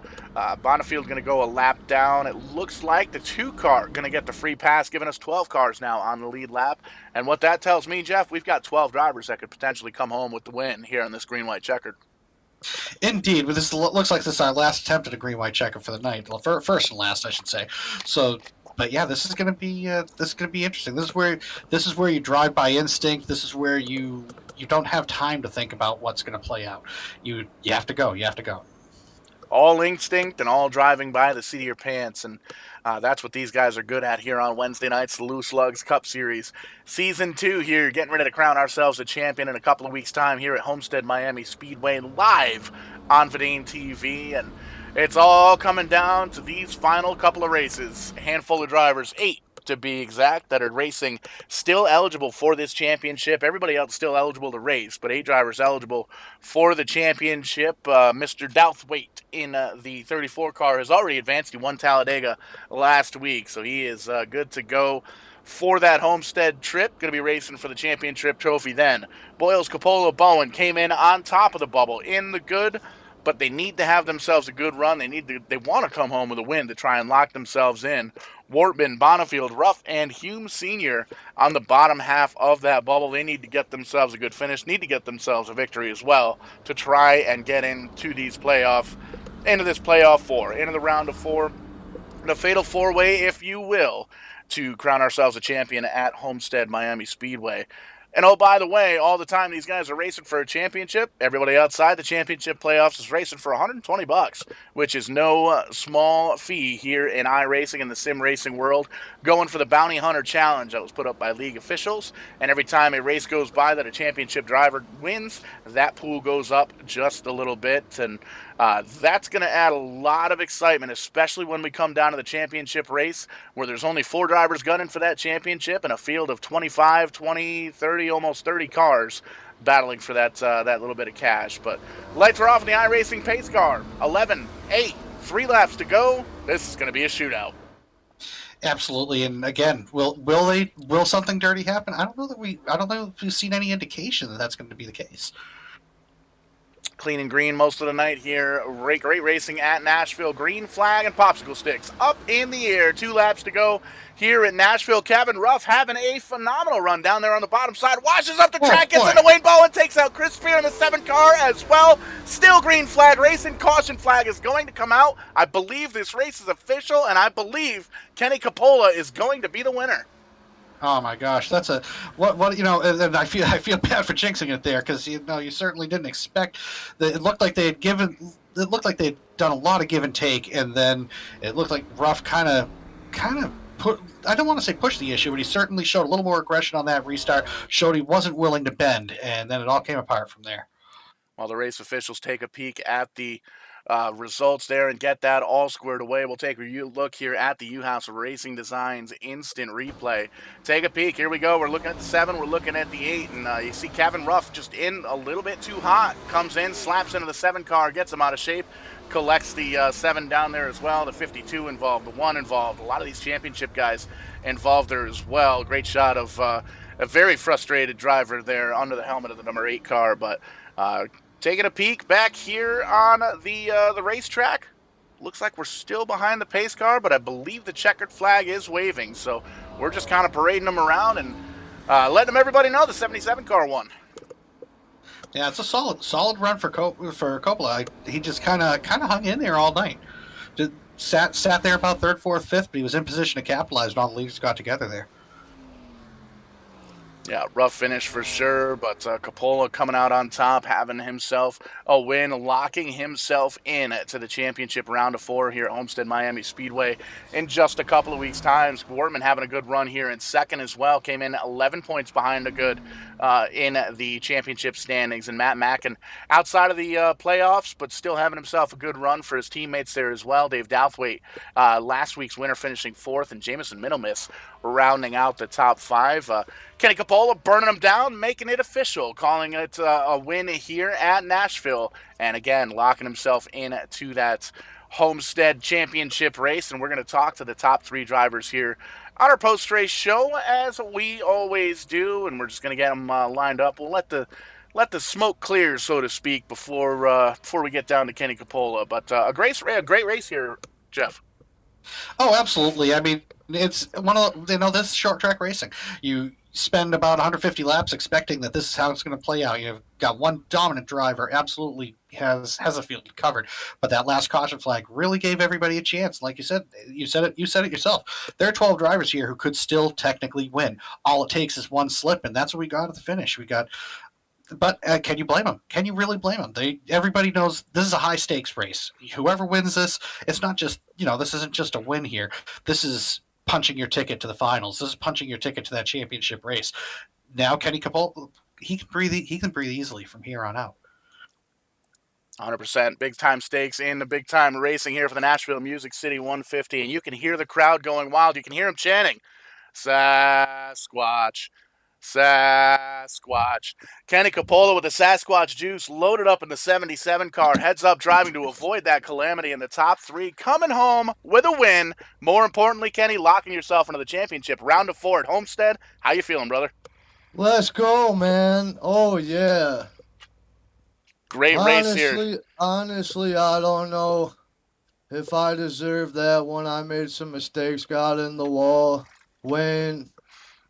Bonnefield's going to go a lap down. It looks like the 2 car going to get the free pass, giving us 12 cars now on the lead lap. And what that tells me, Jeff, we've got 12 drivers that could potentially come home with the win here in this green-white checkered. Indeed, but this looks like this is our last attempt at a green-white checker for the night. Well, first and last, I should say. So, but yeah, this is going to be interesting. This is where you drive by instinct. This is where you don't have time to think about what's going to play out. You have to go. You have to go. All instinct and all driving by the seat of your pants, and that's what these guys are good at here on Wednesday nights, the Loose Lugz Cup Series. Season 2 here, getting ready to crown ourselves a champion in a couple of weeks' time here at Homestead Miami Speedway, live on Verdane TV, and it's all coming down to these final couple of races. A handful of drivers, 8 to be exact, that are racing, still eligible for this championship. Everybody else still eligible to race, but 8 drivers eligible for the championship. Mr. Douthwaite in the 34 car has already advanced. He won Talladega last week, so he is good to go for that Homestead trip. Going to be racing for the championship trophy then. Boyles, Coppola, Bowen came in on top of the bubble in the good, but they need to have themselves a good run. They want to come home with a win to try and lock themselves in. Wortman, Bonnefeld, Ruff, and Hume Sr. on the bottom half of that bubble. They need to get themselves a good finish, need to get themselves a victory as well to try and get into this playoff 4, into the round of 4, the fatal 4-way, if you will, to crown ourselves a champion at Homestead Miami Speedway. And oh, by the way, all the time these guys are racing for a championship, everybody outside the championship playoffs is racing for $120, which is no small fee here in iRacing, in the sim racing world. Going for the Bounty Hunter Challenge that was put up by league officials. And every time a race goes by that a championship driver wins, that pool goes up just a little bit. And that's going to add a lot of excitement, especially when we come down to the championship race, where there's only 4 drivers gunning for that championship and a field of 25, 20, 30, almost 30 cars battling for that little bit of cash. But lights are off in the iRacing pace car. 11, 8, 3 laps to go. This is going to be a shootout. Absolutely, and again, will something dirty happen? I don't know if we've seen any indication that that's going to be the case. Clean and green most of the night here. Great racing at Nashville. Green flag and popsicle sticks up in the air. 2 laps to go here at Nashville. Kevin Ruff having a phenomenal run down there on the bottom side. Washes up the track, gets into Wayne Bowen, takes out Chris Spear in the 7 car as well. Still green flag racing. Caution flag is going to come out. I believe this race is official, and I believe Kenny Coppola is going to be the winner. Oh my gosh, that's a what and I feel bad for jinxing it there, because you certainly didn't expect that. It looked like they'd done a lot of give and take, and then it looked like Ruff kind of put, I don't want to say push the issue, but he certainly showed a little more aggression on that restart, showed he wasn't willing to bend, and then it all came apart from there. While the race officials take a peek at the results there and get that all squared away, we'll take a look here at the U-House Racing Designs instant replay. Take a peek. Here we go. We're looking at the 7. We're looking at the 8. And you see Kevin Ruff just in a little bit too hot. Comes in, slaps into the 7 car, gets him out of shape. Collects the 7 down there as well. The 52 involved, the 1 involved. A lot of these championship guys involved there as well. Great shot of a very frustrated driver there under the helmet of the number 8 car. But taking a peek back here on the racetrack, looks like we're still behind the pace car, but I believe the checkered flag is waving. So we're just kind of parading them around and letting everybody know the 77 car won. Yeah, it's a solid run for Coppola. He just kind of hung in there all night. Just sat there about 3rd, 4th, 5th, but he was in position to capitalize when all the leagues got together there. Yeah, rough finish for sure, but Coppola coming out on top, having himself a win, locking himself in to the championship round of 4 here at Homestead Miami Speedway in just a couple of weeks' time. Wortman having a good run here in second as well, came in 11 points behind the good in the championship standings. And Matt Mackin outside of the playoffs, but still having himself a good run for his teammates there as well. Dave Douthwaite, last week's winner, finishing 4th, and Jamison Middlemiss rounding out the top 5. Kenny Coppola burning him down, making it official, calling it a win here at Nashville, and again, locking himself into that Homestead Championship race. And we're going to talk to the top 3 drivers here on our post-race show, as we always do, and we're just going to get them lined up. We'll let the smoke clear, so to speak, before we get down to Kenny Coppola. But a great race here, Jeff. Oh, absolutely. I mean, it's one of this is short track racing. You spend about 150 laps expecting that this is how it's going to play out. You've got one dominant driver, absolutely has a field covered, but that last caution flag really gave everybody a chance. Like you said it yourself. There are 12 drivers here who could still technically win. All it takes is one slip, and that's what we got at the finish. But can you blame them? Can you really blame them? Everybody knows this is a high stakes race. Whoever wins this, it's not just, this isn't just a win here. This is punching your ticket to the finals. This is punching your ticket to that championship race. Now Kenny Coppola, he can breathe easily from here on out. 100%. Big time stakes in the big time racing here for the Nashville Music City 150, and you can hear the crowd going wild. You can hear them chanting, Sasquatch, Sasquatch. Kenny Coppola with the Sasquatch juice loaded up in the 77 car, heads up driving to avoid that calamity in the top 3, coming home with a win. More importantly, Kenny, locking yourself into the championship round of 4 at Homestead. How you feeling, brother? Let's go, man. Oh, yeah. Great race here. Honestly, I don't know if I deserve that one. I made some mistakes, got in the wall. Wayne,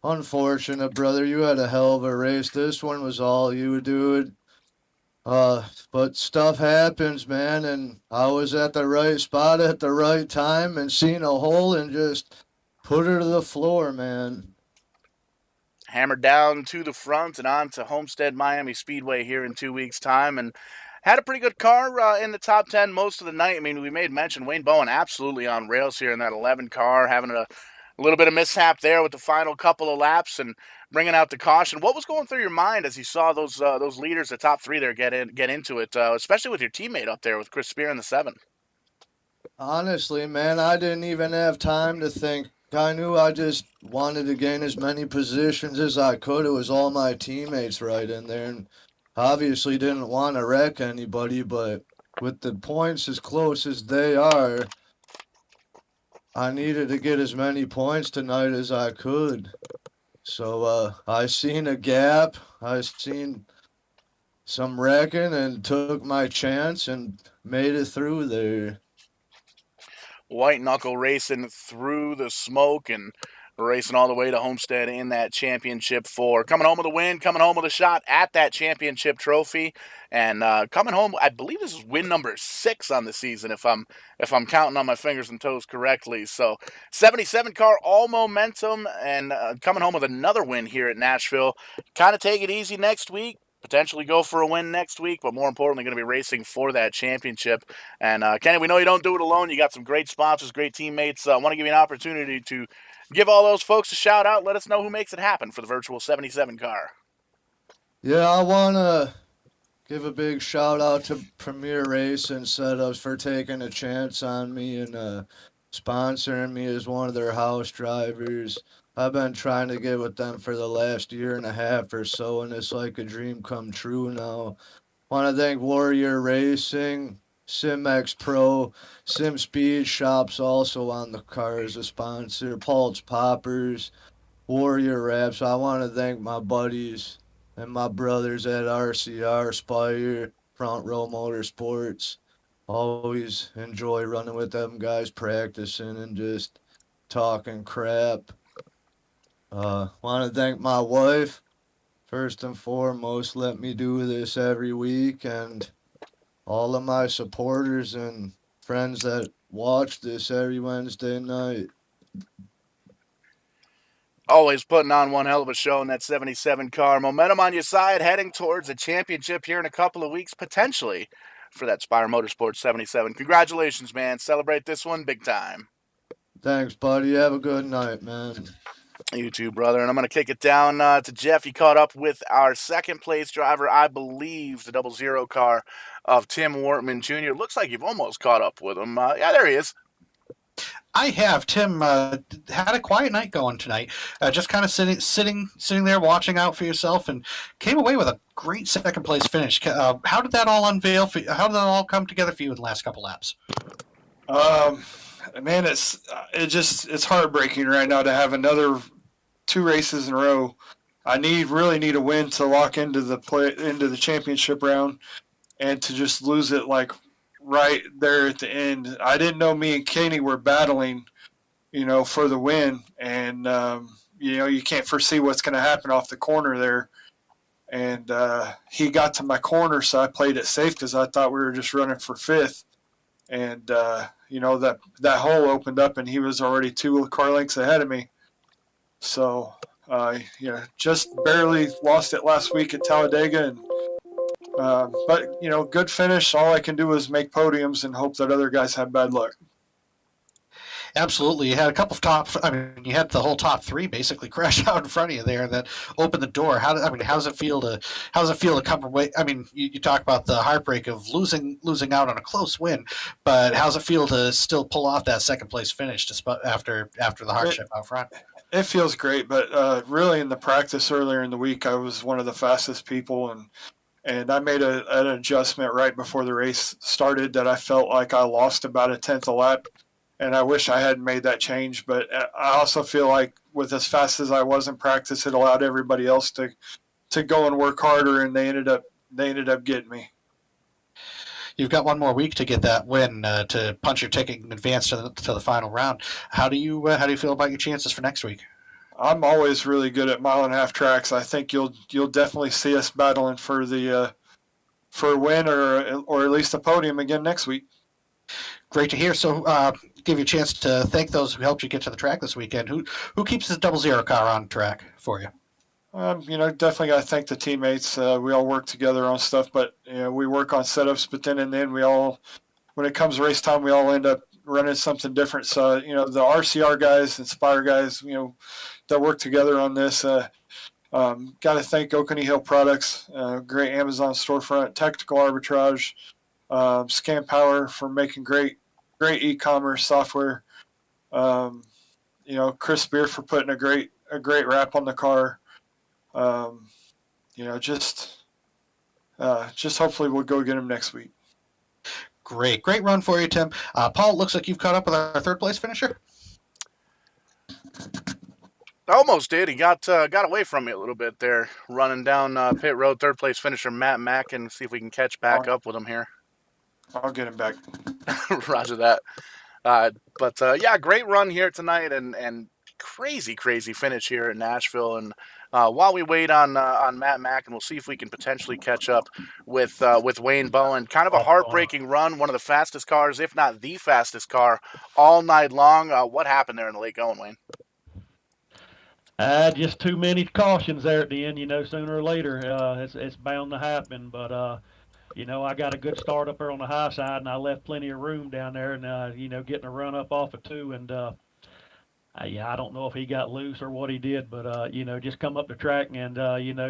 unfortunate, brother. You had a hell of a race. This one was all you, dude. But stuff happens, man, and I was at the right spot at the right time and seen a hole and just put her to the floor, man. Hammered down to the front and on to Homestead Miami Speedway here in 2 weeks' time, and had a pretty good car in the top 10 most of the night. I mean, we made mention Wayne Bowen absolutely on rails here in that 11 car, having a little bit of mishap there with the final couple of laps and bringing out the caution. What was going through your mind as you saw those leaders, the top 3 there, get into it, especially with your teammate up there with Chris Spear in the 7? Honestly, man, I didn't even have time to think. I knew I just wanted to gain as many positions as I could. It was all my teammates right in there, and obviously didn't want to wreck anybody, but with the points as close as they are, I needed to get as many points tonight as I could. So I seen a gap, I seen some wrecking, and took my chance and made it through there. White knuckle racing through the smoke and racing all the way to Homestead in that championship 4. Coming home with a win, coming home with a shot at that championship trophy, and coming home, I believe this is win number 6 on the season, if I'm counting on my fingers and toes correctly. So 77 car, all momentum, and coming home with another win here at Nashville. Kind of take it easy next week. Potentially go for a win next week, but more importantly, going to be racing for that championship. And Kenny, we know you don't do it alone. You got some great sponsors, great teammates. I want to give you an opportunity to give all those folks a shout out. Let us know who makes it happen for the virtual 77 car. Yeah, I want to give a big shout out to Premier Racing Setups for taking a chance on me and sponsoring me as one of their house drivers. I've been trying to get with them for the last year and a half or so, and it's like a dream come true now. Want to thank Warrior Racing, SimX Pro, Sim Speed Shops also on the car as a sponsor, Paul's Poppers, Warrior Wraps. I want to thank my buddies and my brothers at RCR, Spire, Front Row Motorsports. Always enjoy running with them guys, practicing and just talking crap. Want to thank my wife, first and foremost, let me do this every week, and all of my supporters and friends that watch this every Wednesday night. Always putting on one hell of a show in that 77 car. Momentum on your side, heading towards a championship here in a couple of weeks, potentially, for that Spire Motorsports 77. Congratulations, man. Celebrate this one big time. Thanks, buddy. Have a good night, man. You too, brother. And I'm going to kick it down to Jeff. You caught up with our second place driver, I believe, the 00 car of Tim Wortman Jr. Looks like you've almost caught up with him. Yeah, there he is. I have. Tim had a quiet night going tonight. Just kind of sitting there, watching out for yourself, and came away with a great second place finish. How did that all unveil? How did that all come together for you in the last couple laps? Man, it's heartbreaking right now to have another 2 races in a row. I really need a win to lock into the championship round, and to just lose it like right there at the end. I didn't know me and Kenny were battling, for the win, and you can't foresee what's going to happen off the corner there. And he got to my corner, so I played it safe because I thought we were just running for 5th. And that hole opened up, and he was already 2 car lengths ahead of me. So just barely lost it last week at Talladega, and but good finish. All I can do is make podiums and hope that other guys have bad luck. Absolutely. You had a couple of you had the whole top 3 basically crash out in front of you there that opened the door. How does it feel to come away? I mean, you talk about the heartbreak of losing out on a close win, but how's it feel to still pull off that second place finish after the hardship out front? It feels great, but really in the practice earlier in the week, I was one of the fastest people, and I made an adjustment right before the race started that I felt like I lost about a 10th a lap. And I wish I hadn't made that change, but I also feel like with as fast as I was in practice, it allowed everybody else to go and work harder, and they ended up getting me. You've got one more week to get that win to punch your ticket and advance to the final round. How do you feel about your chances for next week? I'm always really good at 1.5-mile tracks. I think you'll definitely see us battling for a win or at least a podium again next week. Great to hear. So, give you a chance to thank those who helped you get to the track this weekend. Who keeps this 00 car on track for you? Definitely got to thank the teammates. We all work together on stuff, but we work on setups. But then when it comes race time, we all end up running something different. So, the RCR guys and Spire guys, that work together on this. Got to thank Oconee Hill Products, great Amazon storefront, Tactical Arbitrage, Scan Power for making great e-commerce software. Chris Beer for putting a great wrap on the car. Just hopefully we'll go get him next week. Great run for you, Tim. Paul, it looks like you've caught up with our third place finisher. Almost did. He got away from me a little bit there, running down pit road. Third place finisher Matt Mack, and see if we can catch back up with him here. I'll get him back. Roger that. But great run here tonight, and crazy finish here in Nashville. And while we wait on Matt Mack, and we'll see if we can potentially catch up with Wayne Bowen. Kind of a heartbreaking run. One of the fastest cars, if not the fastest car, all night long. What happened there in the late going, Wayne? Just too many cautions there at the end. Sooner or later, it's bound to happen. But I got a good start up there on the high side, and I left plenty of room down there, and getting a run up off of 2, and I don't know if he got loose or what he did, but just come up the track and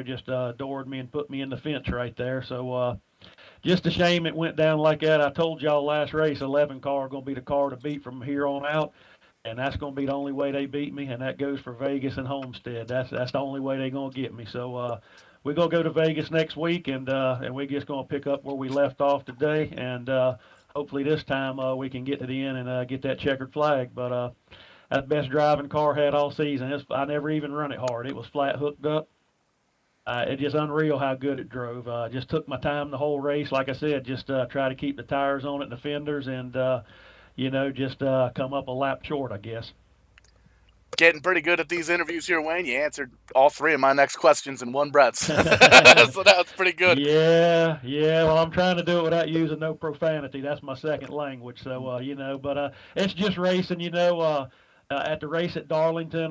just doored me and put me in the fence right there. So just a shame it went down like that. I told y'all last race, 11 car going to be the car to beat from here on out. And that's going to be the only way they beat me, and that goes for Vegas and Homestead. That's the only way they're going to get me. So we're going to go to Vegas next week, and we're just going to pick up where we left off today. And hopefully this time we can get to the end and get that checkered flag. But that's the best driving car I had all season. I never even run it hard. It was flat hooked up. It's just unreal how good it drove. Just took my time the whole race. Like I said, just try to keep the tires on it and the fenders, and just come up a lap short, I guess. Getting pretty good at these interviews here, Wayne. You answered all 3 of my next questions in one breath. So that was pretty good. Yeah. Well, I'm trying to do it without using no profanity. That's my second language. So, but it's just racing, At the race at Darlington,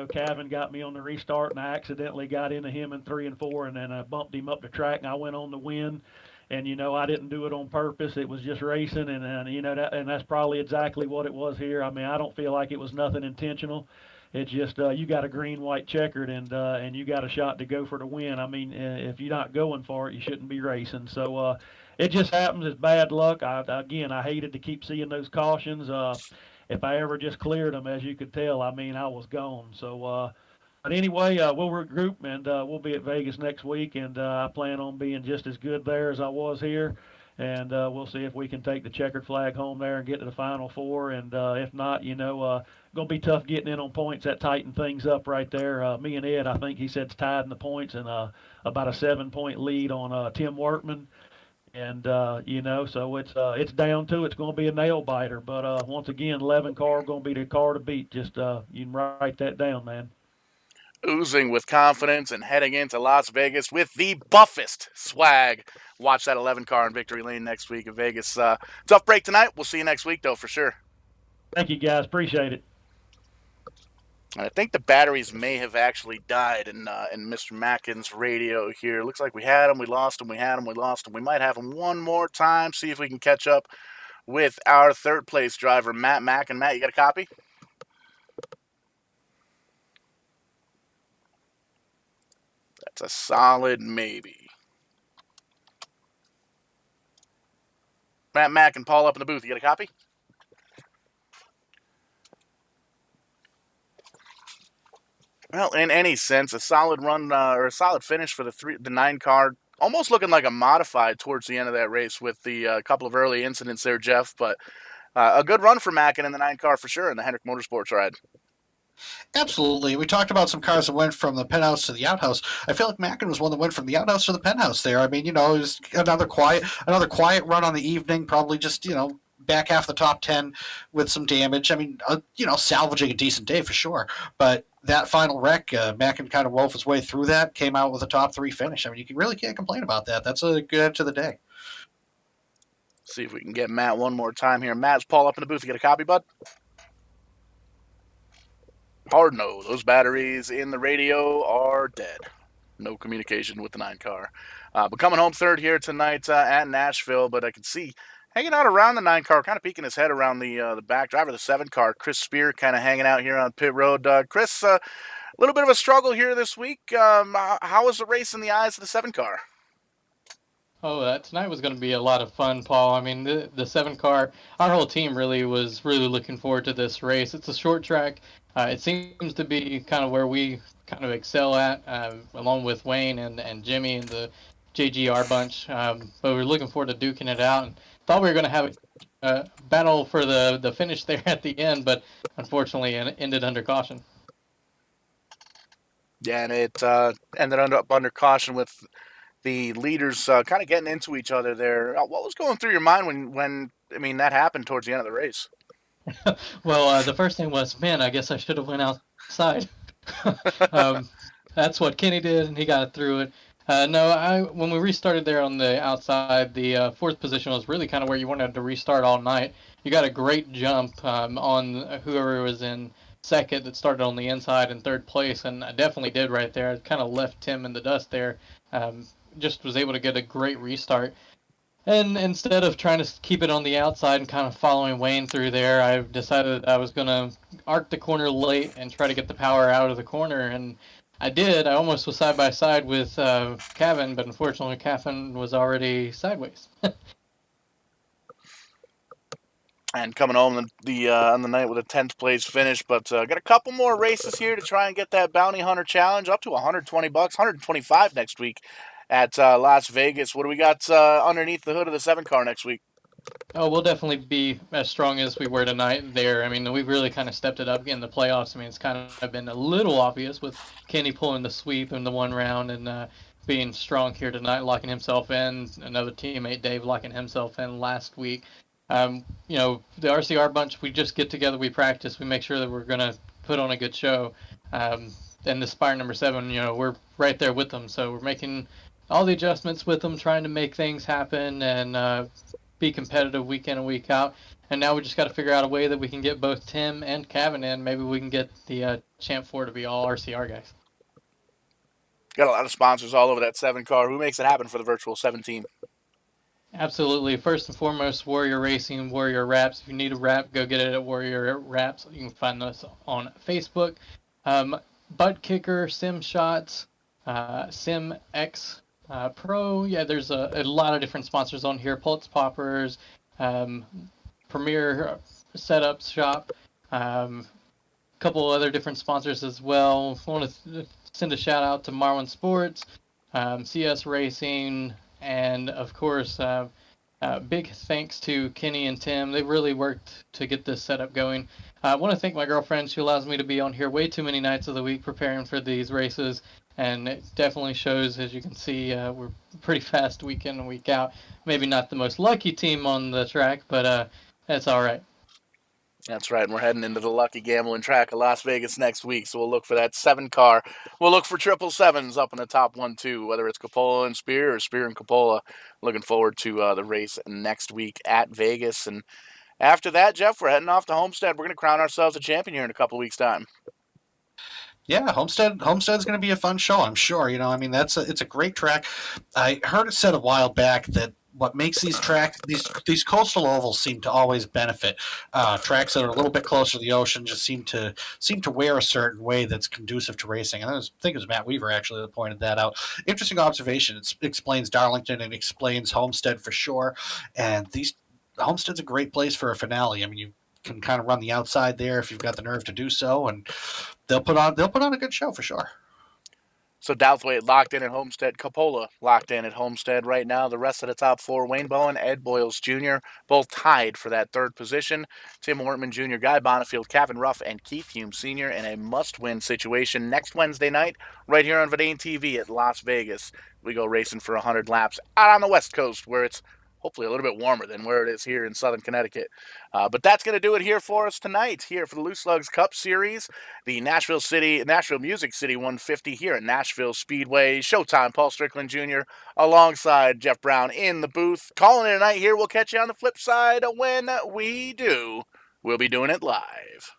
Cavan got me on the restart, and I accidentally got into him in 3 and 4, and then I bumped him up the track, and I went on to win. And I didn't do it on purpose. It was just racing, and that's probably exactly what it was here. I mean, I don't feel like it was nothing intentional. It's just you got a green, white checkered, and you got a shot to go for the win. I mean, if you're not going for it, you shouldn't be racing. So it just happens. It's bad luck. I hated to keep seeing those cautions. If I ever just cleared them, as you could tell, I mean, I was gone. So, but anyway, we'll regroup, and we'll be at Vegas next week, and I plan on being just as good there as I was here. And we'll see if we can take the checkered flag home there and get to the Final Four. And if not, going to be tough getting in on points. That tightened things up right there. Me and Ed, I think he said, it's tied in the points, and about a 7-point lead on Tim Workman. And so it's down to it's going to be a nail biter. But once again, 11 car going to be the car to beat. Just you can write that down, man. Oozing with confidence and heading into Las Vegas with the buffest swag. Watch that 11 car in Victory Lane next week in Vegas. Tough break tonight. We'll see you next week, though, for sure. Thank you, guys. Appreciate it. I think the batteries may have actually died in Mr. Mackin's radio here. Looks like we had them, we lost them, we had them, we lost them. We might have them one more time, see if we can catch up with our third place driver, Matt Mackin. Matt, you got a copy? That's a solid maybe. Matt Mackin, Paul up in the booth. You got a copy? Well, in any sense, a solid run or a solid finish for the 9 car. Almost looking like a modified towards the end of that race with the couple of early incidents there, Jeff. But a good run for Mackin in the 9 car for sure in the Hendrick Motorsports ride. Absolutely. We talked about some cars that went from the penthouse to the outhouse. I feel like Mackin was one that went from the outhouse to the penthouse there. I mean, it was another quiet run on the evening, probably just, back half the top 10 with some damage. I mean, salvaging a decent day for sure. But that final wreck, Mackin kind of wove his way through that, came out with a top 3 finish. I mean, you really can't complain about that. That's a good end to the day. See if we can get Matt one more time here. Matt's Paul up in the booth. You got a copy, bud? Hard no. Those batteries in the radio are dead. No communication with the 9 car. But coming home third here tonight at Nashville, but I can see hanging out around the 9 car, kind of peeking his head around the back driver, the 7 car, Chris Spear, kind of hanging out here on pit road. Chris, a little bit of a struggle here this week. How was the race in the eyes of the 7 car? Oh, tonight was going to be a lot of fun, Paul. I mean, the 7 car, our whole team was really looking forward to this race. It's a short track. It seems to be kind of where we kind of excel at, along with Wayne and Jimmy and the JGR bunch. But we're looking forward to duking it out. And thought we were going to have a battle for the finish there at the end, but unfortunately it ended under caution. Yeah, and it ended up under caution with the leaders kind of getting into each other there. What was going through your mind when that happened towards the end of the race? Well, the first thing was, man, I guess I should have went outside. That's what Kenny did, and he got through it. When we restarted there on the outside, the 4th position was really kind of where you wanted to restart all night. You got a great jump on whoever was in second that started on the inside in 3rd place, and I definitely did right there. I kind of left Tim in the dust there. Just was able to get a great restart. And instead of trying to keep it on the outside and kind of following Wayne through there, I decided I was going to arc the corner late and try to get the power out of the corner. And I did. I almost was side by side with Cavan, but unfortunately Cavan was already sideways. And coming home on the night with a 10th place finish, but got a couple more races here to try and get that Bounty Hunter Challenge up to $120, $125 next week at Las Vegas. What do we got underneath the hood of the 7 car next week? Oh, we'll definitely be as strong as we were tonight there. I mean, we've really kind of stepped it up in the playoffs. I mean, it's kind of been a little obvious with Kenny pulling the sweep in the 1 round and being strong here tonight, locking himself in. Another teammate, Dave, locking himself in last week. The RCR bunch, we just get together, we practice, we make sure that we're going to put on a good show. And the Spire number 7, we're right there with them. So we're making all the adjustments with them, trying to make things happen and be competitive week in and week out. And now we just got to figure out a way that we can get both Tim and Kevin in. Maybe we can get the Champ 4 to be all RCR guys. Got a lot of sponsors all over that 7 car. Who makes it happen for the virtual 17? Absolutely. First and foremost, Warrior Racing, Warrior Wraps. If you need a wrap, go get it at Warrior Wraps. You can find us on Facebook. Butt Kicker, Sim Shots, Sim X Pro. Yeah, there's a lot of different sponsors on here. Pulse Poppers, Premier Setups Shop, couple other different sponsors as well. I want to send a shout out to Marwin Sports, CS Racing, and of course, big thanks to Kenny and Tim. They really worked to get this setup going. I want to thank my girlfriend. She allows me to be on here way too many nights of the week preparing for these races, and it definitely shows. As you can see, we're pretty fast week in and week out. Maybe not the most lucky team on the track, but that's all right. That's right, and we're heading into the Lucky Gambling track of Las Vegas next week, so we'll look for that 7 car. We'll look for 777s up in the top 1, 2, whether it's Coppola and Spear or Spear and Coppola. Looking forward to the race next week at Vegas. And after that, Jeff, we're heading off to Homestead. We're going to crown ourselves a champion here in a couple weeks' time. Yeah, Homestead's going to be a fun show, I'm sure. You know, I mean, it's a great track. I heard it said a while back that what makes these tracks, these coastal ovals seem to always benefit. Tracks that are a little bit closer to the ocean just seem to wear a certain way that's conducive to racing. And I think it was Matt Weaver actually that pointed that out. Interesting observation. It explains Darlington and explains Homestead for sure. And Homestead's a great place for a finale. I mean, you can kind of run the outside there if you've got the nerve to do so, and they'll put on a good show for sure. So Douthwaite locked in at Homestead. Coppola locked in at Homestead right now. The rest of the top 4, Wayne Bowen, Ed Boyles Jr., both tied for that 3rd position. Tim Wortman Jr., Guy Bonifield, Kevin Ruff, and Keith Hume Sr. in a must-win situation next Wednesday night right here on Verdane TV at Las Vegas. We go racing for 100 laps out on the West Coast where it's hopefully a little bit warmer than where it is here in Southern Connecticut. But that's going to do it here for us tonight, here for the Loose Lugz Cup Series, the Nashville Music City 150 here at Nashville Speedway. Showtime, Paul Strickland Jr., alongside Jeff Brown in the booth. Calling it a night here. We'll catch you on the flip side when we do. We'll be doing it live.